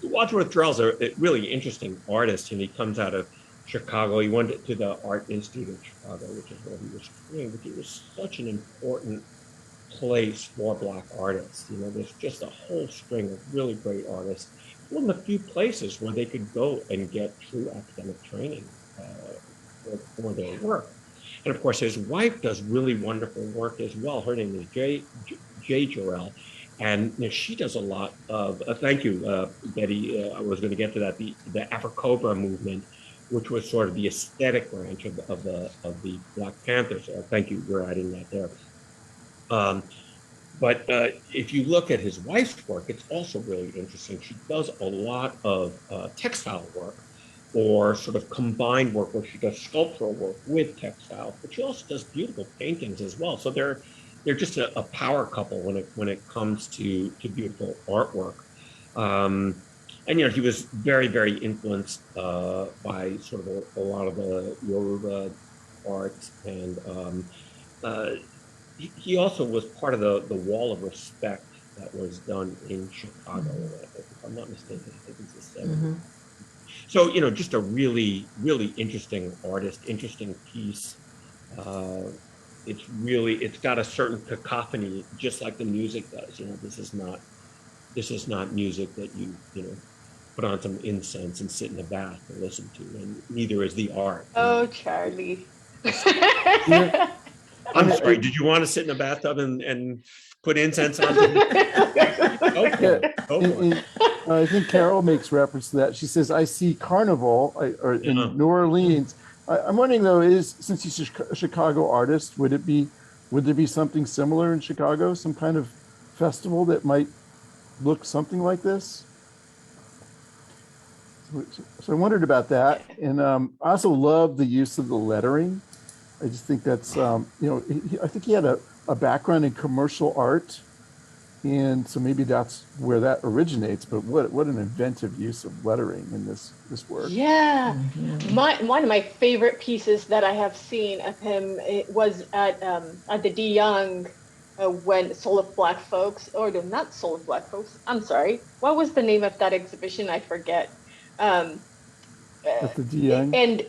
Wadsworth Terrell's a really interesting artist, and he comes out of Chicago. He went to the Art Institute of Chicago, which is where he was trained, but it was such an important place for Black artists. There's just a whole string of really great artists. One of the few places where they could go and get true academic training for their work. And of course, his wife does really wonderful work as well. Her name is Jay Jarrell. And she does a lot of, thank you, Betty, I was going to get to that, the Afro-Cobra movement, which was sort of the aesthetic branch of the Black Panthers. Thank you for adding that there. But if you look at his wife's work, it's also really interesting. She does a lot of textile work, or sort of combined work where she does sculptural work with textiles, but she also does beautiful paintings as well. So they're just a power couple when it comes to beautiful artwork. And he was very, very influenced by sort of a lot of the Yoruba arts, and he also was part of the Wall of Respect that was done in Chicago. If I'm not mistaken, I think it's the 70s. So, just a really, really interesting artist, interesting piece. It's got a certain cacophony, just like the music does. This is not music that you put on some incense and sit in a bath and listen to, and neither is the art.
Oh, Charlie.
I'm sorry, did you want to sit in a bathtub and put incense on?
I think Carol makes reference to that. She says, I see Carnival in New Orleans. I'm wondering though, since he's a Chicago artist, would there be something similar in Chicago? Some kind of festival that might look something like this? So I wondered about that. And I also love the use of the lettering. I just think that's, I think he had a background in commercial art. And so maybe that's where that originates, but what an inventive use of lettering in this work.
Yeah, one of my favorite pieces that I have seen of him, it was at the De Young when Soul of Black Folks, or no, not Soul of Black Folks, I'm sorry. What was the name of that exhibition? I forget.
At the De Young?
And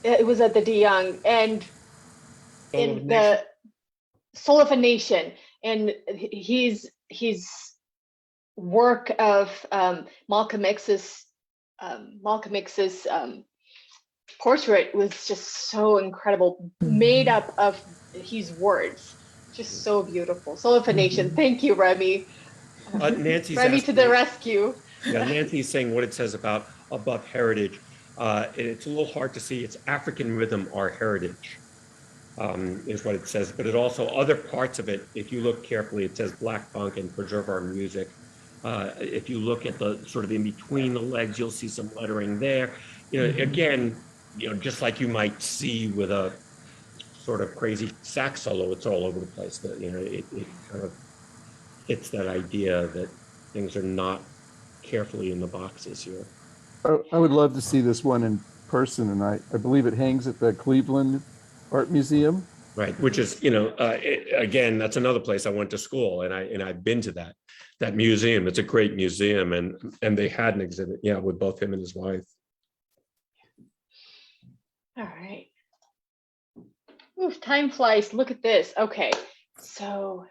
it was at the De Young, and in the Soul of a Nation, and his work of Malcolm X's portrait was just so incredible, made up of his words, just so beautiful. Soul of a Nation. Thank you, Remy.
Nancy's
Remy to the rescue.
Yeah, Nancy's saying what it says about above heritage. It's a little hard to see. It's African rhythm, our heritage. Is what it says, but it also, other parts of it, if you look carefully, it says Black funk and preserve our music. If you look at the sort of in between the legs, you'll see some lettering there. Again, just like you might see with a sort of crazy sax solo, it's all over the place. But it kind of fits that idea that things are not carefully in the boxes here.
I would love to see this one in person, and I believe it hangs at the Cleveland Art Museum.
Right, which is, again, that's another place I went to school, and I've been to that museum. It's a great museum, and they had an exhibit, with both him and his wife.
All right. Oof, time flies. Look at this. Okay, so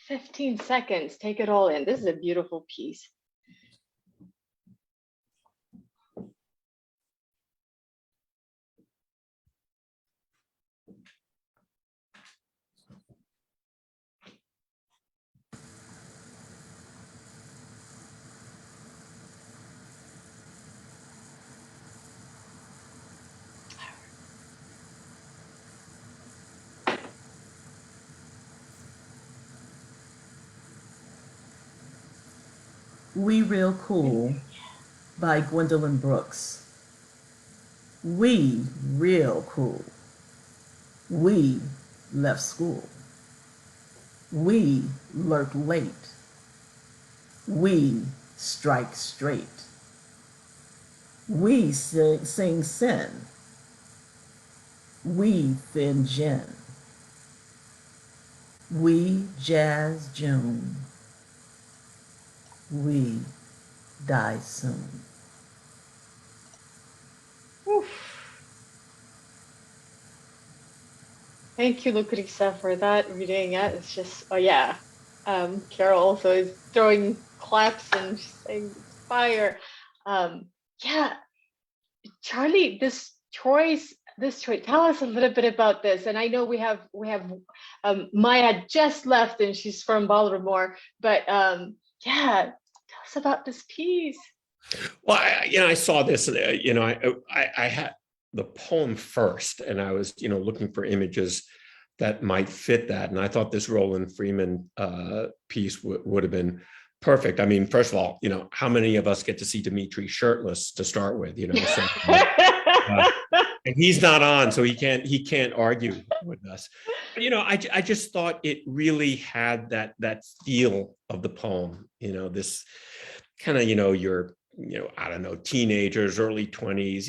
15 seconds. Take it all in. This is a beautiful piece.
We Real Cool by Gwendolyn Brooks. We real cool. We left school. We lurk late. We strike straight. We sing sin. We thin gin. We jazz June. We die soon.
Oof. Thank you, Lucretia, for that reading. It's just, oh yeah. Carol also is throwing claps and saying fire. Yeah, Charlie, this choice, tell us a little bit about this. And I know we have Maya just left and she's from Baltimore, but yeah, tell us about this piece.
Well, I saw this, I had the poem first, and I was, looking for images that might fit that. And I thought this Roland Freeman piece would have been perfect. I mean, first of all, how many of us get to see Dimitri shirtless to start with, so, and he's not on, so he can't argue with us. But, I just thought it really had that feel of the poem, this kind of, your, I don't know, teenagers, early 20s,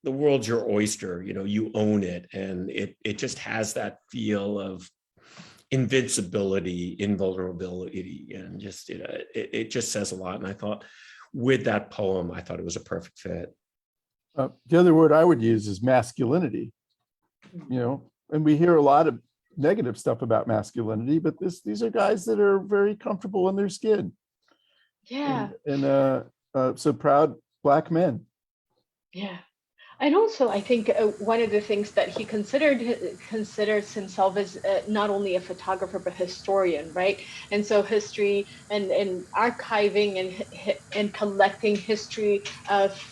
the world's your oyster, you own it. And it just has that feel of invincibility, invulnerability, and just, it just says a lot. And I thought with that poem, I thought it was a perfect fit.
The other word I would use is masculinity, and we hear a lot of negative stuff about masculinity, but these are guys that are very comfortable in their skin.
Yeah.
And so proud Black men.
Yeah. And also, I think one of the things that he considers himself as not only a photographer, but historian, right? And so history and archiving and collecting history of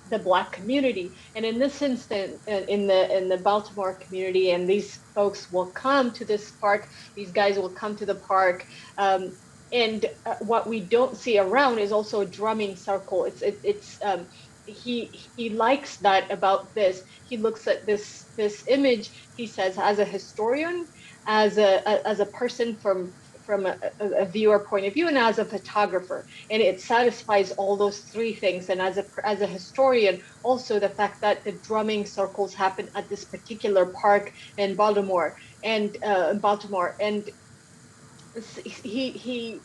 the Black community. And in this instance, in the Baltimore community, and these folks will come to this park, these guys will come to the park. And what we don't see around is also a drumming circle. He likes that about this. He looks at this image, he says, as a historian, as a person from a viewer point of view, and as a photographer, and it satisfies all those three things. And as a historian, also the fact that the drumming circles happen at this particular park in Baltimore, and he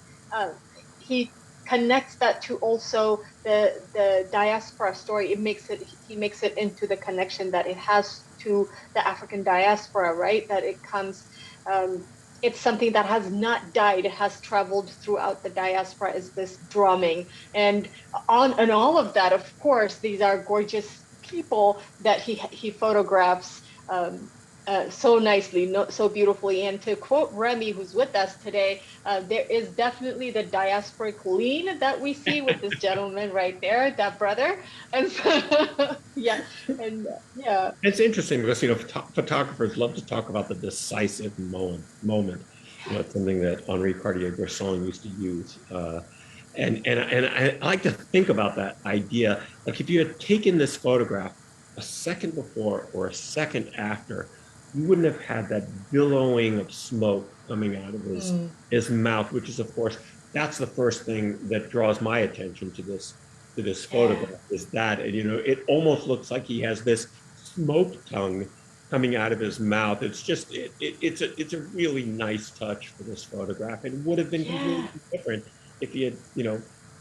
connects that to also the diaspora story. He makes it into the connection that it has to the African diaspora, right? That it comes, it's something that has not died. It has traveled throughout the diaspora, is this drumming. And all of that, of course, these are gorgeous people that he photographs so nicely, so beautifully. And to quote Remy, who's with us today, there is definitely the diasporic lean that we see with this gentleman right there, that brother. And so, yeah, and yeah.
It's interesting because, photographers love to talk about the decisive moment. It's something that Henri Cartier-Bresson used to use. And I like to think about that idea. Like if you had taken this photograph a second before or a second after, you wouldn't have had that billowing of smoke coming out of his mouth, which is, of course, that's the first thing that draws my attention to this photograph, is that, and, it almost looks like he has this smoke tongue coming out of his mouth. It's just, it's a really nice touch for this photograph. It would have been completely different if he had,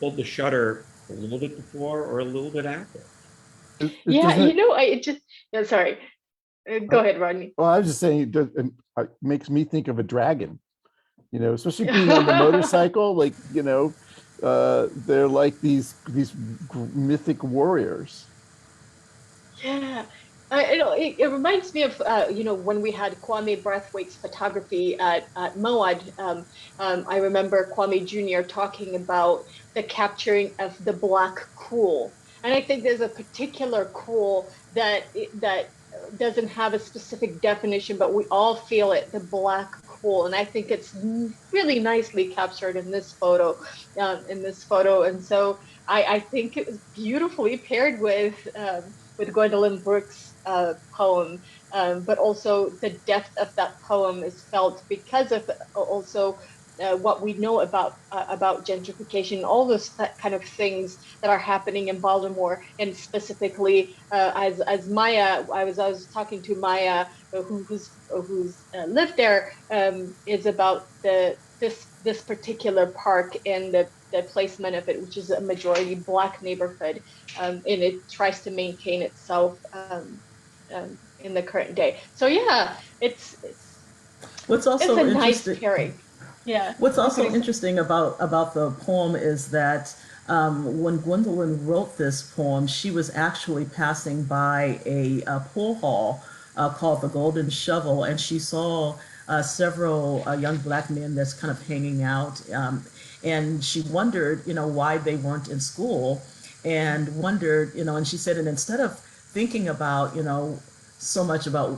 pulled the shutter a little bit before or a little bit after.
Sorry. Go ahead, Rodney.
Well, I was just saying, it makes me think of a dragon, especially being on the motorcycle. Like, they're like these mythic warriors.
Yeah, it reminds me of when we had Kwame Brathwaite's photography at MoAD. I remember Kwame Jr. talking about the capturing of the Black cool, and I think there's a particular cool that doesn't have a specific definition, but we all feel it, the Black cool. And I think it's really nicely captured in this photo, And so I think it was beautifully paired with Gwendolyn Brooks' poem, but also the depth of that poem is felt because of also what we know about gentrification, all those kind of things that are happening in Baltimore, and specifically as Maya, I was talking to Maya, who's lived there, is about this particular park and the placement of it, which is a majority Black neighborhood, and it tries to maintain itself in the current day. So yeah,
What's
it's
also
a nice
interesting,
pairing. Yeah.
What's
You
also
could-
interesting about the poem is that when Gwendolyn wrote this poem, she was actually passing by a pool hall called the Golden Shovel, and she saw several young Black men that's kind of hanging out, and she wondered, why they weren't in school, and wondered, and she said, and instead of thinking about, so much about,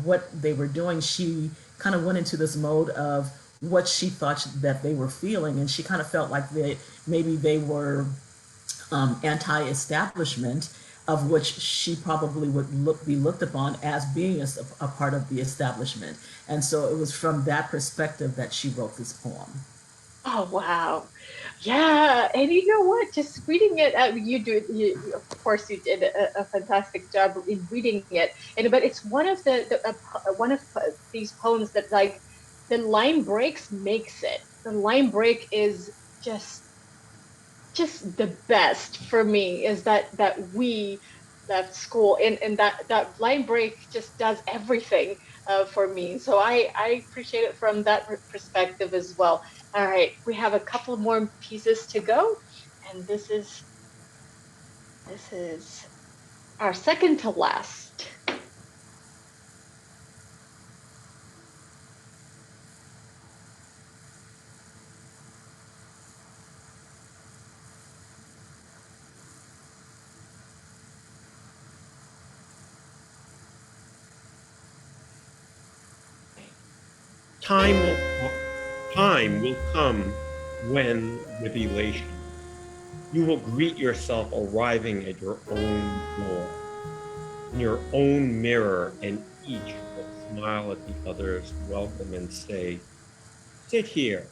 what they were doing, she kind of went into this mode of what she thought that they were feeling, and she kind of felt like maybe they were anti-establishment, of which she probably would be looked upon as being a part of the establishment. And so it was from that perspective that she wrote this poem.
Oh wow. Yeah, and you know what? Just reading it, of course, you did a fantastic job in reading it. And but it's one of one of these poems that like the line breaks makes it. The line break is just just the best for me. Is that we left school, and that line break just does everything for me. So I appreciate it from that perspective as well. All right, we have a couple more pieces to go, and this is our second to last.
Time will come when, with elation, you will greet yourself arriving at your own door, in your own mirror, and each will smile at the other's welcome and say, "Sit here,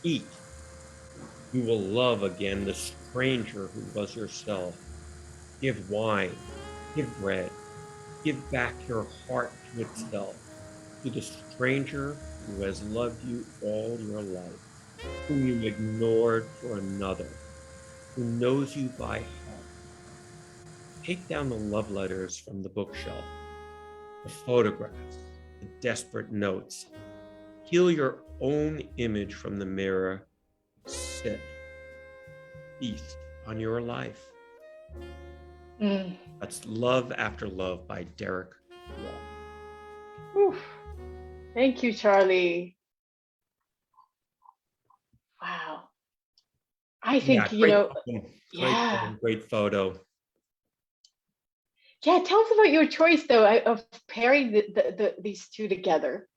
eat." You will love again the stranger who was yourself. Give wine, give bread, give back your heart to itself, to the stranger who has loved you all your life, whom you ignored for another, who knows you by heart. Take down the love letters from the bookshelf, the photographs, the desperate notes. Heal your own image from the mirror. Sit, feast on your life.
Mm.
That's Love After Love by Derek
Oof. Thank you, Charlie. Wow. I think, yeah.
Great photo.
Yeah, tell us about your choice though of pairing these two together.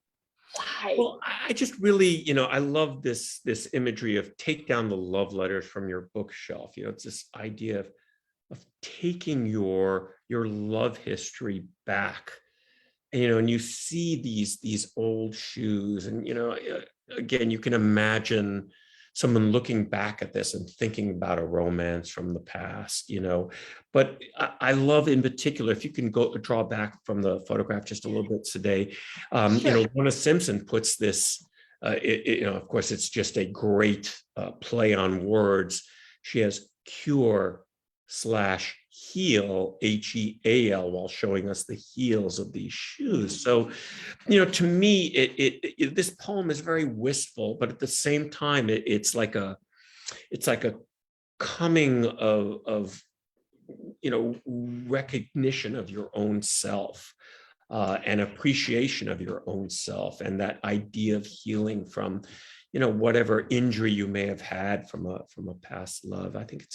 Why?
Well, I just really, I love this imagery of take down the love letters from your bookshelf. It's this idea of taking your love history back. And you see these old shoes, and again, you can imagine someone looking back at this and thinking about a romance from the past, but I love in particular, if you can draw back from the photograph just a little bit today,
Sure.
Lorna Simpson puts this, of course, it's just a great play on words. She has cure / heel, HEAL, while showing us the heels of these shoes. So, to me, this poem is very wistful, but at the same time, it's like a coming of recognition of your own self, and appreciation of your own self, and that idea of healing from whatever injury you may have had from a past love. I think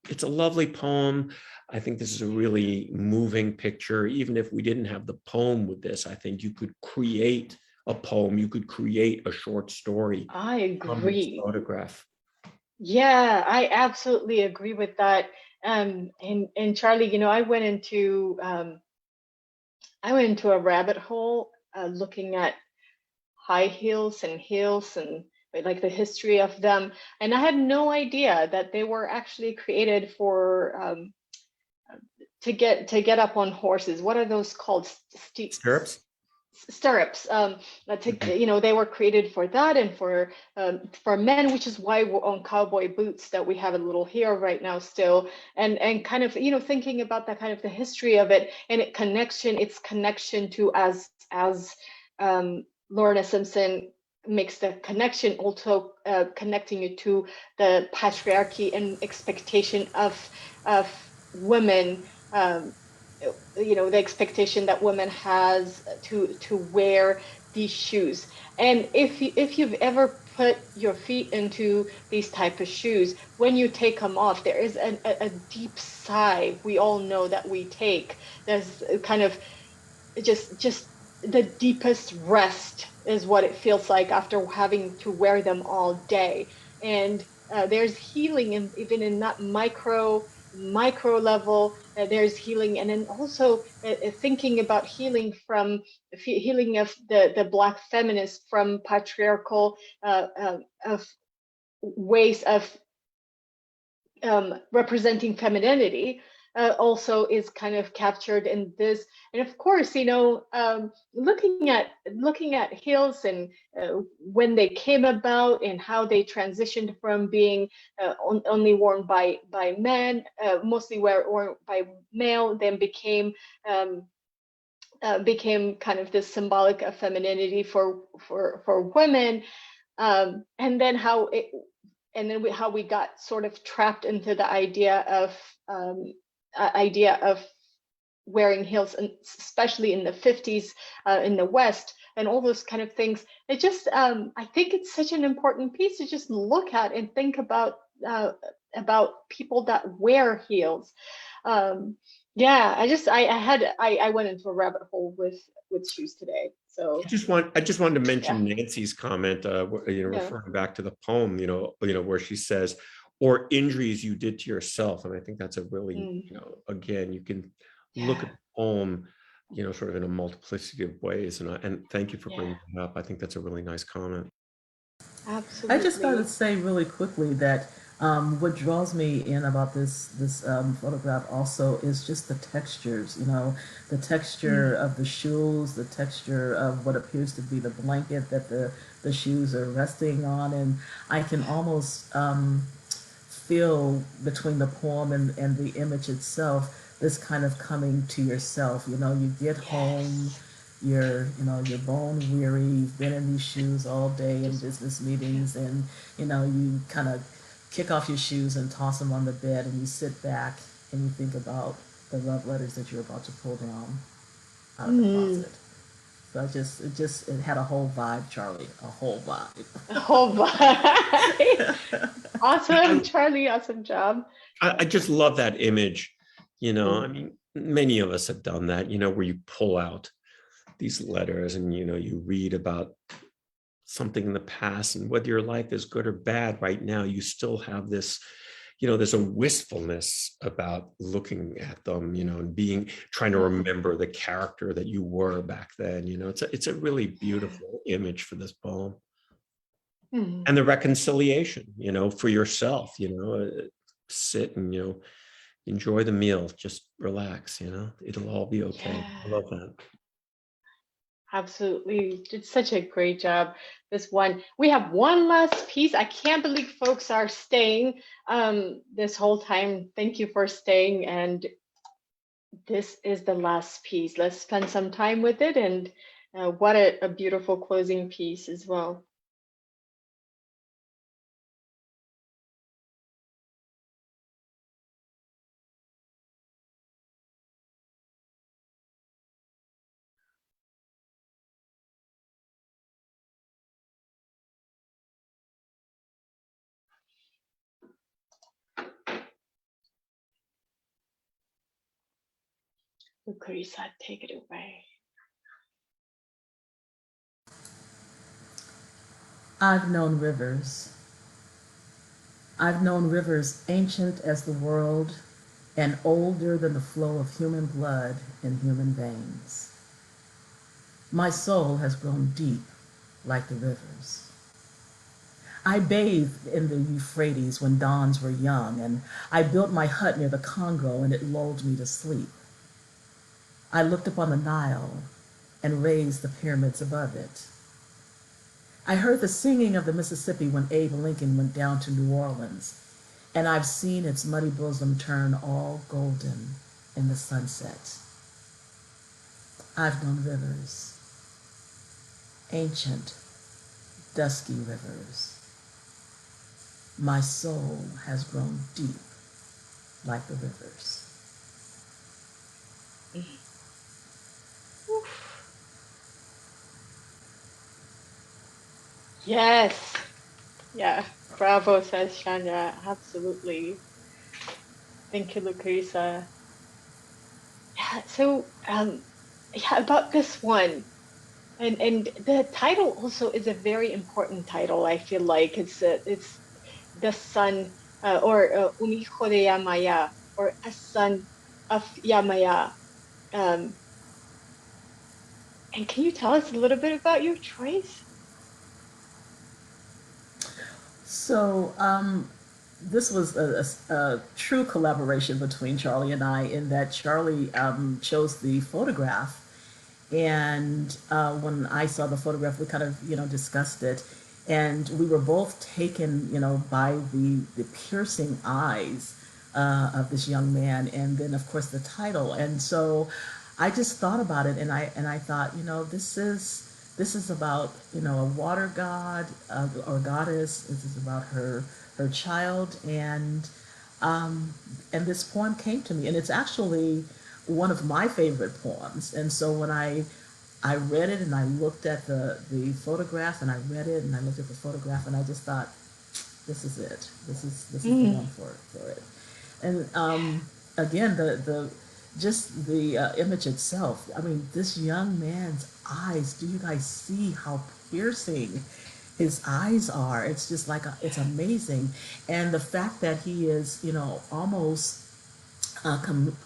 it's a lovely poem. I think this is a really moving picture. Even if we didn't have the poem with this, I think you could create a poem. You could create a short story
I
from this
agree.
photograph.
Yeah, I absolutely agree with that. And Charlie, you know, I went into a rabbit hole looking at high heels and heels and like the history of them, and I had no idea that they were actually created for to get up on horses. What are those called?
Stirrups?
Stirrups. You know, they were created for that and for men, which is why we're on cowboy boots that we have a little here right now still, and kind of, you know, thinking about that kind of the history of it and its connection to as Lorna Simpson makes the connection, also connecting it to the patriarchy and expectation of women. You know, the expectation that women has to wear these shoes. And if you've ever put your feet into these type of shoes, when you take them off, there is a deep sigh we all know that we take. There's kind of just the deepest rest is what it feels like after having to wear them all day. And there's healing even in that micro level. There's healing, and then also thinking about healing from healing of the Black feminist from patriarchal of ways of representing femininity also is kind of captured in this. And of course, you know, looking at heels and when they came about and how they transitioned from being only worn by men, mostly worn by male, then became kind of this symbolic of femininity for women, and then how we got sort of trapped into the idea of wearing heels, and especially in the 50s in the West, and all those kind of things. It just I think it's such an important piece to just look at and think about people that wear heels. Yeah, I went into a rabbit hole with shoes today. So
I just wanted to mention
yeah.
Nancy's comment, you know,
Yeah.
referring back to the poem, you know, where she says, "or injuries you did to yourself," and I think that's a really, you know, again, you can look at the poem, you know, sort of in a multiplicity of ways, and thank you for bringing it up. I think that's a really nice comment.
Absolutely.
I just got to say really quickly that what draws me in about this photograph also is just the textures. You know, the texture of the shoes, the texture of what appears to be the blanket that the shoes are resting on, and I can almost feel between the poem and the image itself this kind of coming to yourself. You know, you get home, you're bone weary, you've been in these shoes all day in business meetings, and you know, you kind of kick off your shoes and toss them on the bed, and you sit back and you think about the love letters that you're about to pull down out of the closet. So it had a whole vibe, Charlie, a whole vibe.
A whole vibe. Awesome, Charlie, awesome job.
I just love that image. You know, I mean, many of us have done that, you know, where you pull out these letters and, you know, you read about something in the past, and whether your life is good or bad right now, you still have this, you know, there's a wistfulness about looking at them, you know, and trying to remember the character that you were back then. You know, it's a really beautiful image for this poem. And the reconciliation, you know, for yourself, you know, sit and, you know, enjoy the meal, just relax, you know, it'll all be okay.
Yeah.
I love that.
Absolutely. You did such a great job. We have one last piece. I can't believe folks are staying this whole time. Thank you for staying. And this is the last piece. Let's spend some time with it. And what a beautiful closing piece as well. Carissa, take it away.
I've known rivers. I've known rivers ancient as the world and older than the flow of human blood in human veins. My soul has grown deep like the rivers. I bathed in the Euphrates when dawns were young, and I built my hut near the Congo, and it lulled me to sleep. I looked upon the Nile and raised the pyramids above it. I heard the singing of the Mississippi when Abe Lincoln went down to New Orleans, and I've seen its muddy bosom turn all golden in the sunset. I've known rivers, ancient, dusky rivers. My soul has grown deep like the rivers.
Yes. Yeah. Bravo, says Shania. Absolutely. Thank you, Lucreza. Yeah. So, yeah, about this one. And the title also is a very important title. I feel like it's the son or un hijo de Yamaya, or a son of Yamaya. Um, and can you tell us a little bit about your choice?
So, this was a true collaboration between Charlie and I, in that Charlie chose the photograph, and when I saw the photograph, we kind of discussed it, and we were both taken by the piercing eyes of this young man, and then of course the title. And so I just thought about it, and I thought, this is about a water god or goddess. This is about her child, and this poem came to me, and it's actually one of my favorite poems. And so when I read it, and I looked at the photograph, and I read it, and I looked at the photograph, and I just thought, this is it. This is the one for it. And again, the just the image itself. I mean, this young man's eyes. Do you guys see how piercing his eyes are? It's just like it's amazing, and the fact that he is, almost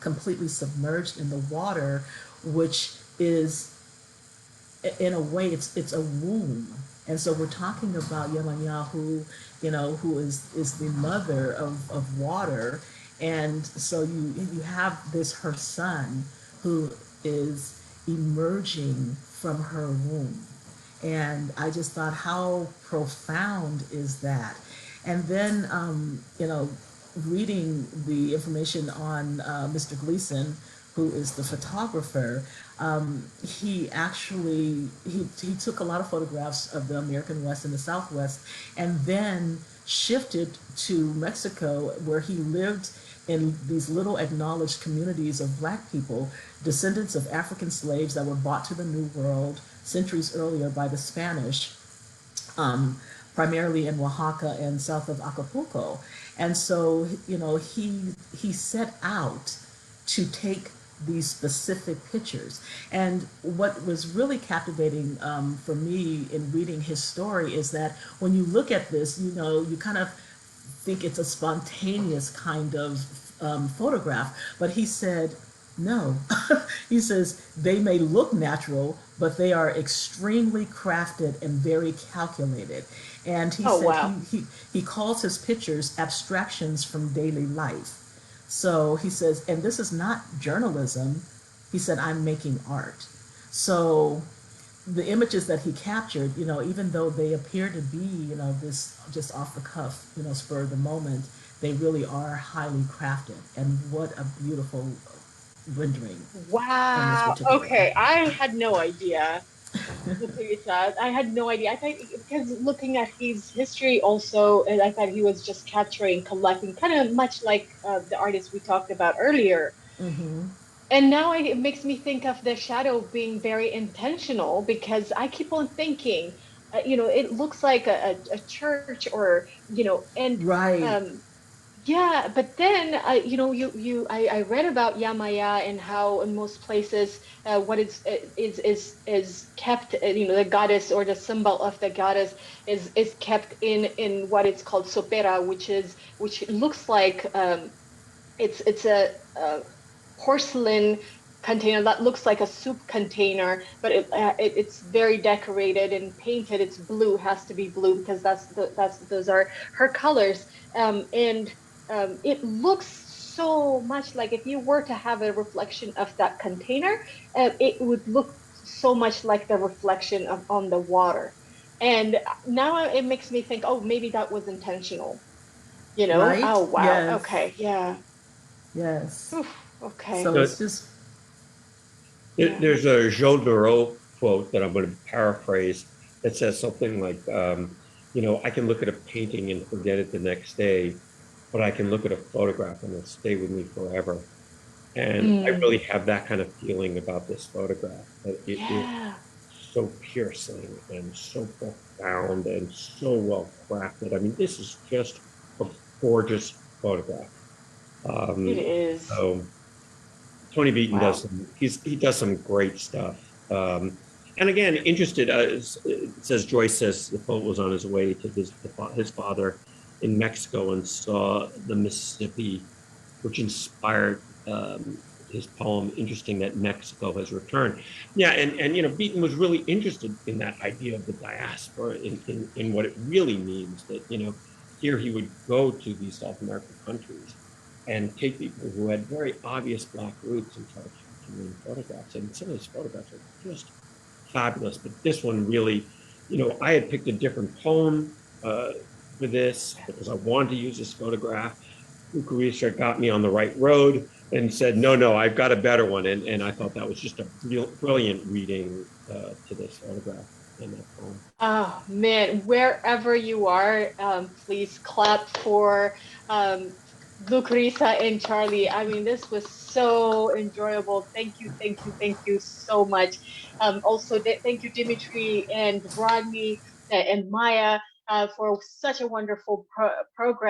completely submerged in the water, which is, in a way, it's a womb. And so we're talking about Yemaya, who is the mother of water. And so you have this, her son, who is emerging from her womb. And I just thought, how profound is that? And then, reading the information on Mr. Gleason, who is the photographer, he actually he took a lot of photographs of the American West and the Southwest, and then shifted to Mexico, where he lived in these little acknowledged communities of Black people, descendants of African slaves that were brought to the New World centuries earlier by the Spanish, primarily in Oaxaca and south of Acapulco. And so, he set out to take these specific pictures. And what was really captivating for me in reading his story is that when you look at this, you kind of think it's a spontaneous kind of photograph. But he said, no. He says, they may look natural, but they are extremely crafted and very calculated. And he said,
wow.
he calls his pictures abstractions from daily life. So he says, and this is not journalism. He said, I'm making art. So the images that he captured, even though they appear to be, this just off the cuff, spur of the moment, they really are highly crafted. And what a beautiful rendering.
Wow. Okay. I had no idea. Lucreza. I had no idea. I thought, because looking at his history also, and I thought he was just capturing, collecting, kind of much like the artist we talked about earlier.
Mm-hmm.
And now it makes me think of the shadow being very intentional, because I keep on thinking, it looks like a church, or, and
Right.
Yeah, but then I read about Yamaya and how in most places what is kept, the goddess or the symbol of the goddess is kept in what it's called sopera, which looks like it's a porcelain container that looks like a soup container, but it's very decorated and painted. It's blue, has to be blue because that's those are her colors. And it looks so much like if you were to have a reflection of that container, it would look so much like the reflection of on the water. And now it makes me think, oh, maybe that was intentional, you know?
Right?
Oh, wow.
Yes.
Okay. Yeah.
Yes.
Oof, okay.
So
So
it's just,
Yeah.
there's a Jodorowsky quote that I'm going to paraphrase that says something like, I can look at a painting and forget it the next day, but I can look at a photograph and it'll stay with me forever. And I
Mm,
really have that kind of feeling about this photograph. That it is
yeah.
so piercing and so profound and so well crafted. I mean, this is just a gorgeous photograph.
It
Um,
is.
so Tony Beaton
Wow.
he does some great stuff. And again, interested, it says Joyce says the poet was on his way to his father in Mexico and saw the Mississippi, which inspired his poem. Interesting that Mexico has returned. Yeah, and Beaton was really interested in that idea of the diaspora in what it really means. That here he would go to these South American countries and take people who had very obvious Black roots and try to capture them in photographs. And some of his photographs are just fabulous. But this one really, I had picked a different poem for this because I wanted to use this photograph. Lucretia got me on the right road and said, no, I've got a better one. And I thought that was just a brilliant reading to this photograph and that poem.
Oh man, wherever you are, please clap for Lucreza and Charlie. I mean, this was so enjoyable. Thank you, thank you, thank you so much. Also, thank you, Dimitri and Rodney and Maya, for such a wonderful program.